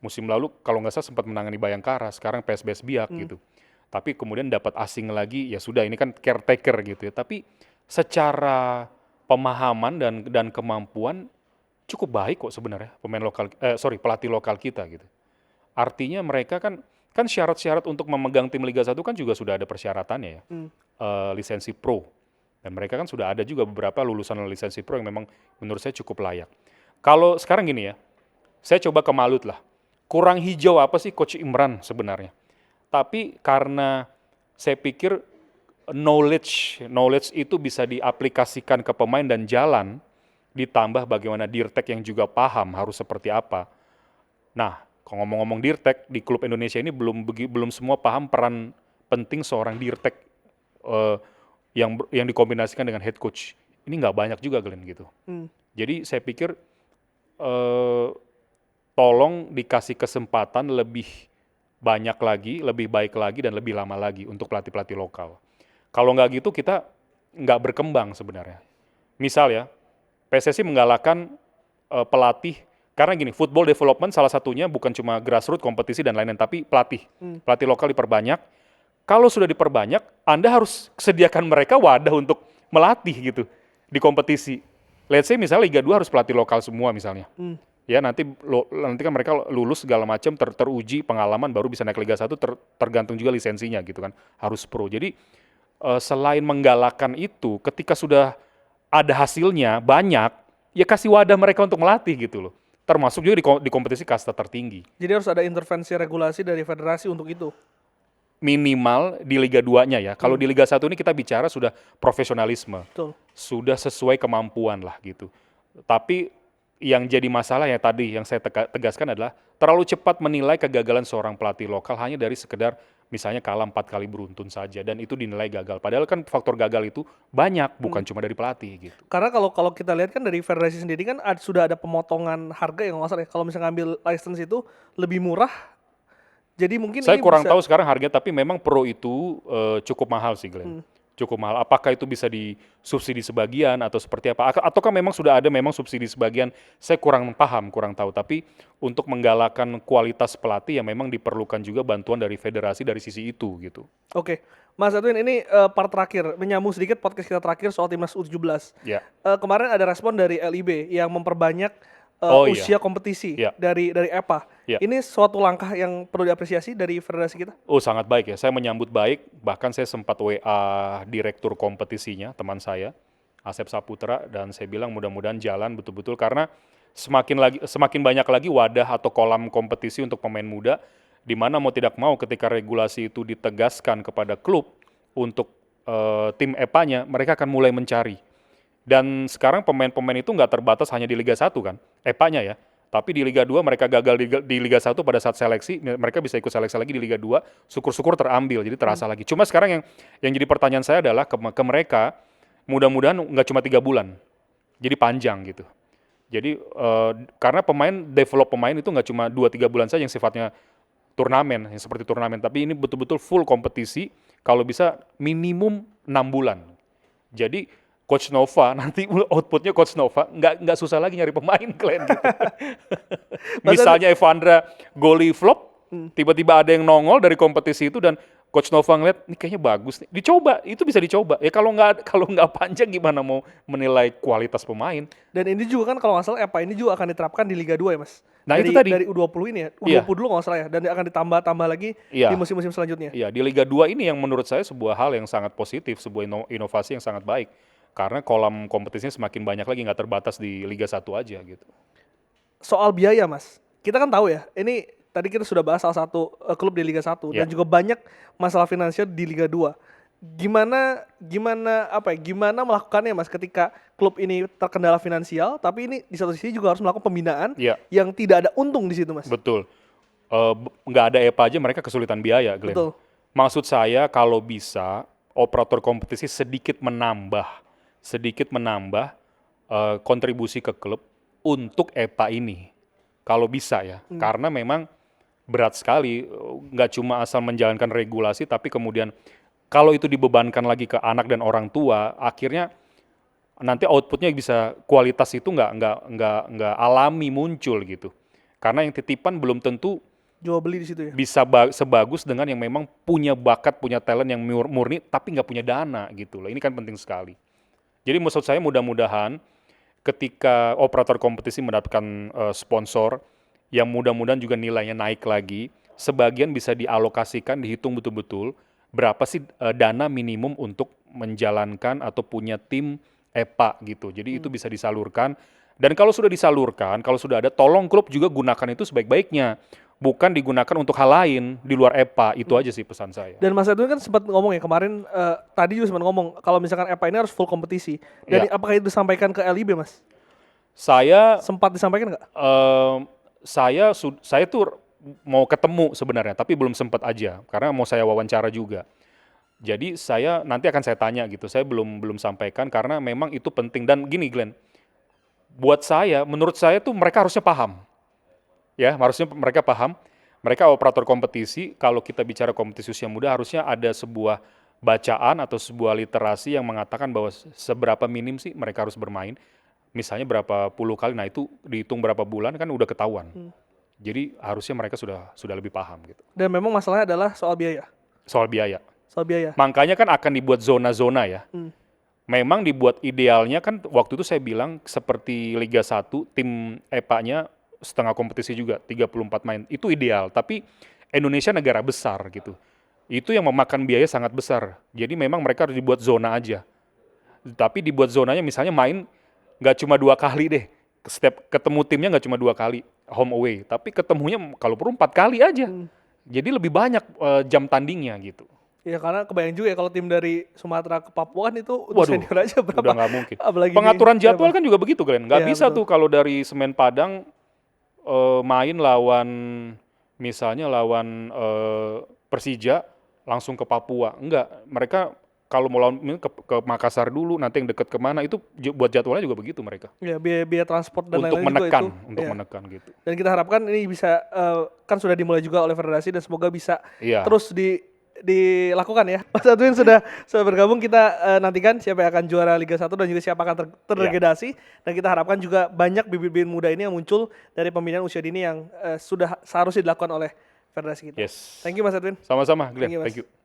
Speaker 1: Musim lalu kalau nggak salah sempat menangani Bayangkara, sekarang PSBS Biak gitu. Tapi kemudian dapat asing lagi, ya sudah ini kan caretaker gitu ya. Tapi secara pemahaman dan kemampuan cukup baik kok sebenarnya pelatih lokal kita gitu. Artinya mereka kan syarat-syarat untuk memegang tim Liga 1 kan juga sudah ada persyaratannya ya. Lisensi pro. Dan mereka kan sudah ada juga beberapa lulusan lisensi pro yang memang menurut saya cukup layak. Kalau sekarang gini ya, saya coba ke Malut lah. Kurang hijau apa sih Coach Imran sebenarnya? Tapi karena saya pikir knowledge itu bisa diaplikasikan ke pemain dan jalan, ditambah bagaimana Dirtek yang juga paham harus seperti apa. Nah, kalau ngomong-ngomong Dirtek, di klub Indonesia ini belum semua paham peran penting seorang Dirtek yang dikombinasikan dengan head coach. Ini nggak banyak juga Glenn gitu. Jadi saya pikir tolong dikasih kesempatan lebih banyak lagi, lebih baik lagi, dan lebih lama lagi untuk pelatih-pelatih lokal. Kalau nggak gitu kita nggak berkembang sebenarnya. Misal ya, PSSI menggalakkan pelatih, karena gini, football development salah satunya bukan cuma grassroots kompetisi dan lain-lain, tapi pelatih lokal diperbanyak. Kalau sudah diperbanyak, Anda harus sediakan mereka wadah untuk melatih gitu di kompetisi. Let's say misalnya Liga 2 harus pelatih lokal semua misalnya. Ya nanti kan mereka lulus segala macam teruji pengalaman baru bisa naik Liga 1 tergantung juga lisensinya gitu kan. Harus pro. Jadi selain menggalakkan itu, ketika sudah ada hasilnya banyak, ya kasih wadah mereka untuk melatih gitu loh. Termasuk juga di kompetisi kasta tertinggi.
Speaker 2: Jadi harus ada intervensi regulasi dari federasi untuk itu.
Speaker 1: Minimal di Liga 2-nya ya. Kalau di Liga 1 ini kita bicara sudah profesionalisme.
Speaker 2: Betul.
Speaker 1: Sudah sesuai kemampuan lah gitu. Tapi yang jadi masalah ya tadi yang saya tegaskan adalah terlalu cepat menilai kegagalan seorang pelatih lokal hanya dari sekedar misalnya kalah 4 kali beruntun saja dan itu dinilai gagal. Padahal kan faktor gagal itu banyak, bukan cuma dari pelatih gitu.
Speaker 2: Karena kalau kita lihat kan dari federasi sendiri kan sudah ada pemotongan harga yang nggak salah ya. Kalau misalnya ngambil license itu lebih murah. Jadi mungkin
Speaker 1: Saya
Speaker 2: ini
Speaker 1: kurang
Speaker 2: bisa,
Speaker 1: tahu sekarang harga, tapi memang pro itu cukup mahal sih Glenn. Cukup mahal. Apakah itu bisa disubsidi sebagian atau seperti apa? Ataukah memang sudah ada memang subsidi sebagian? Saya kurang paham, kurang tahu. Tapi untuk menggalakkan kualitas pelatih ya memang diperlukan juga bantuan dari federasi dari sisi itu gitu.
Speaker 2: Oke, Mas Edwin ini part terakhir, menyambung sedikit podcast kita terakhir soal timnas U17.
Speaker 1: Ya.
Speaker 2: Kemarin ada respon dari LIB yang memperbanyak usia kompetisi
Speaker 1: Iya.
Speaker 2: dari EPA.
Speaker 1: Iya.
Speaker 2: Ini suatu langkah yang perlu diapresiasi dari federasi kita.
Speaker 1: Oh sangat baik ya, saya menyambut baik, bahkan saya sempat WA direktur kompetisinya, teman saya, Asep Saputra, dan saya bilang mudah-mudahan jalan betul-betul karena semakin banyak lagi wadah atau kolam kompetisi untuk pemain muda, di mana mau tidak mau ketika regulasi itu ditegaskan kepada klub untuk tim EPA-nya, mereka akan mulai mencari. Dan sekarang pemain-pemain itu nggak terbatas hanya di Liga 1 kan, EPA-nya ya. Tapi di Liga 2 mereka gagal di Liga 1 pada saat seleksi, mereka bisa ikut seleksi lagi di Liga 2, syukur-syukur terambil, jadi terasa lagi. Cuma sekarang yang jadi pertanyaan saya adalah ke mereka, mudah-mudahan nggak cuma 3 bulan, jadi panjang gitu. Jadi karena develop pemain itu nggak cuma 2-3 bulan saja yang sifatnya turnamen, yang seperti turnamen, tapi ini betul-betul full kompetisi, kalau bisa minimum 6 bulan. Jadi Coach Nova, nanti outputnya Coach Nova nggak susah lagi nyari pemain Glenn gitu. Misalnya Evandra goli flop, tiba-tiba ada yang nongol dari kompetisi itu dan Coach Nova ngeliat, ini kayaknya bagus nih, dicoba, itu bisa dicoba. Ya kalau nggak panjang gimana mau menilai kualitas pemain.
Speaker 2: Dan ini juga kan kalau nggak salah EPA ini juga akan diterapkan di Liga 2 ya Mas.
Speaker 1: Nah itu tadi.
Speaker 2: Dari U20 ini ya, U20 dulu nggak salah ya, dan akan ditambah lagi di musim-musim selanjutnya.
Speaker 1: Iya, di Liga 2 ini yang menurut saya sebuah hal yang sangat positif, sebuah inovasi yang sangat baik. Karena kolam kompetisinya semakin banyak lagi, nggak terbatas di Liga 1 aja gitu.
Speaker 2: Soal biaya Mas, kita kan tahu ya, ini tadi kita sudah bahas salah satu klub di Liga 1 dan juga banyak masalah finansial di Liga 2. Gimana melakukannya Mas ketika klub ini terkendala finansial, tapi ini di satu sisi juga harus melakukan pembinaan yang tidak ada untung di situ Mas.
Speaker 1: Betul. Nggak ada EPA aja mereka kesulitan biaya Glenn.
Speaker 2: Betul.
Speaker 1: Maksud saya kalau bisa operator kompetisi sedikit menambah kontribusi ke klub untuk EPA ini. Kalau bisa ya, karena memang berat sekali, nggak cuma asal menjalankan regulasi, tapi kemudian kalau itu dibebankan lagi ke anak dan orang tua, akhirnya nanti outputnya bisa kualitas itu nggak alami muncul gitu. Karena yang titipan belum tentu
Speaker 2: jual beli di situ ya.
Speaker 1: bisa sebagus dengan yang memang punya bakat, punya talent yang murni tapi nggak punya dana gitu loh. Ini kan penting sekali. Jadi maksud saya mudah-mudahan ketika operator kompetisi mendapatkan sponsor yang mudah-mudahan juga nilainya naik lagi, sebagian bisa dialokasikan, dihitung betul-betul berapa sih dana minimum untuk menjalankan atau punya tim EPA gitu. Jadi itu bisa disalurkan. Dan kalau sudah disalurkan, kalau sudah ada, tolong klub juga gunakan itu sebaik-baiknya. Bukan digunakan untuk hal lain di luar EPA. Itu aja sih pesan saya.
Speaker 2: Dan Mas Edwin kan sempat ngomong ya kemarin, tadi juga sempat ngomong kalau misalkan EPA ini harus full kompetisi. Dan
Speaker 1: Ya.
Speaker 2: apakah itu disampaikan ke LIB, Mas?
Speaker 1: Saya
Speaker 2: Sempat disampaikan nggak?
Speaker 1: saya tuh mau ketemu sebenarnya, tapi belum sempat aja karena mau saya wawancara juga. Jadi saya nanti akan saya tanya gitu. Saya belum sampaikan karena memang itu penting. Dan gini Glenn, buat saya, menurut saya tuh mereka harusnya paham. Ya, harusnya mereka paham. Mereka operator kompetisi, kalau kita bicara kompetisi usia muda harusnya ada sebuah bacaan atau sebuah literasi yang mengatakan bahwa seberapa minim sih mereka harus bermain. Misalnya berapa puluh kali, nah itu dihitung berapa bulan kan udah ketahuan. Jadi harusnya mereka sudah lebih paham gitu.
Speaker 2: Dan memang masalahnya adalah soal biaya.
Speaker 1: Soal biaya.
Speaker 2: Soal biaya.
Speaker 1: Makanya kan akan dibuat zona-zona ya. Memang dibuat idealnya kan waktu itu saya bilang seperti Liga 1, tim EPA-nya setengah kompetisi juga, 34 main. Itu ideal, tapi Indonesia negara besar gitu. Itu yang memakan biaya sangat besar. Jadi memang mereka harus dibuat zona aja. Tapi dibuat zonanya misalnya main nggak cuma 2 kali deh. Setiap ketemu timnya nggak cuma 2 kali home away, tapi ketemunya kalau perlu 4 kali aja. Jadi lebih banyak jam tandingnya gitu.
Speaker 2: Ya karena kebayang juga ya kalau tim dari Sumatera ke Papua kan itu untuk
Speaker 1: Waduh,
Speaker 2: senior aja berapa?
Speaker 1: udah nggak mungkin.
Speaker 2: Apalagi
Speaker 1: Pengaturan
Speaker 2: di
Speaker 1: jadwal kan juga begitu, Glenn. Nggak
Speaker 2: Ya,
Speaker 1: bisa
Speaker 2: betul.
Speaker 1: tuh kalau dari Semen Padang main lawan misalnya lawan Persija langsung ke Papua. Enggak, mereka kalau mau lawan ke Makassar dulu, nanti yang deket kemana itu buat jadwalnya juga begitu mereka.
Speaker 2: Ya biaya transport dan
Speaker 1: Untuk
Speaker 2: lain-lain juga
Speaker 1: menekan,
Speaker 2: itu.
Speaker 1: untuk
Speaker 2: Ya.
Speaker 1: menekan gitu.
Speaker 2: Dan kita harapkan ini bisa kan sudah dimulai juga oleh federasi dan semoga bisa
Speaker 1: Iya.
Speaker 2: terus dilakukan ya. Mas Edwin sudah bergabung, kita nantikan siapa yang akan juara Liga 1 dan juga siapa akan terdegradasi. Dan kita harapkan juga banyak bibit-bibit muda ini yang muncul dari pembinaan usia dini yang sudah seharusnya dilakukan oleh federasi kita.
Speaker 1: Yes.
Speaker 2: Thank you Mas Edwin.
Speaker 1: Sama-sama, Glenn.
Speaker 2: Thank you, Mas.
Speaker 1: Thank you.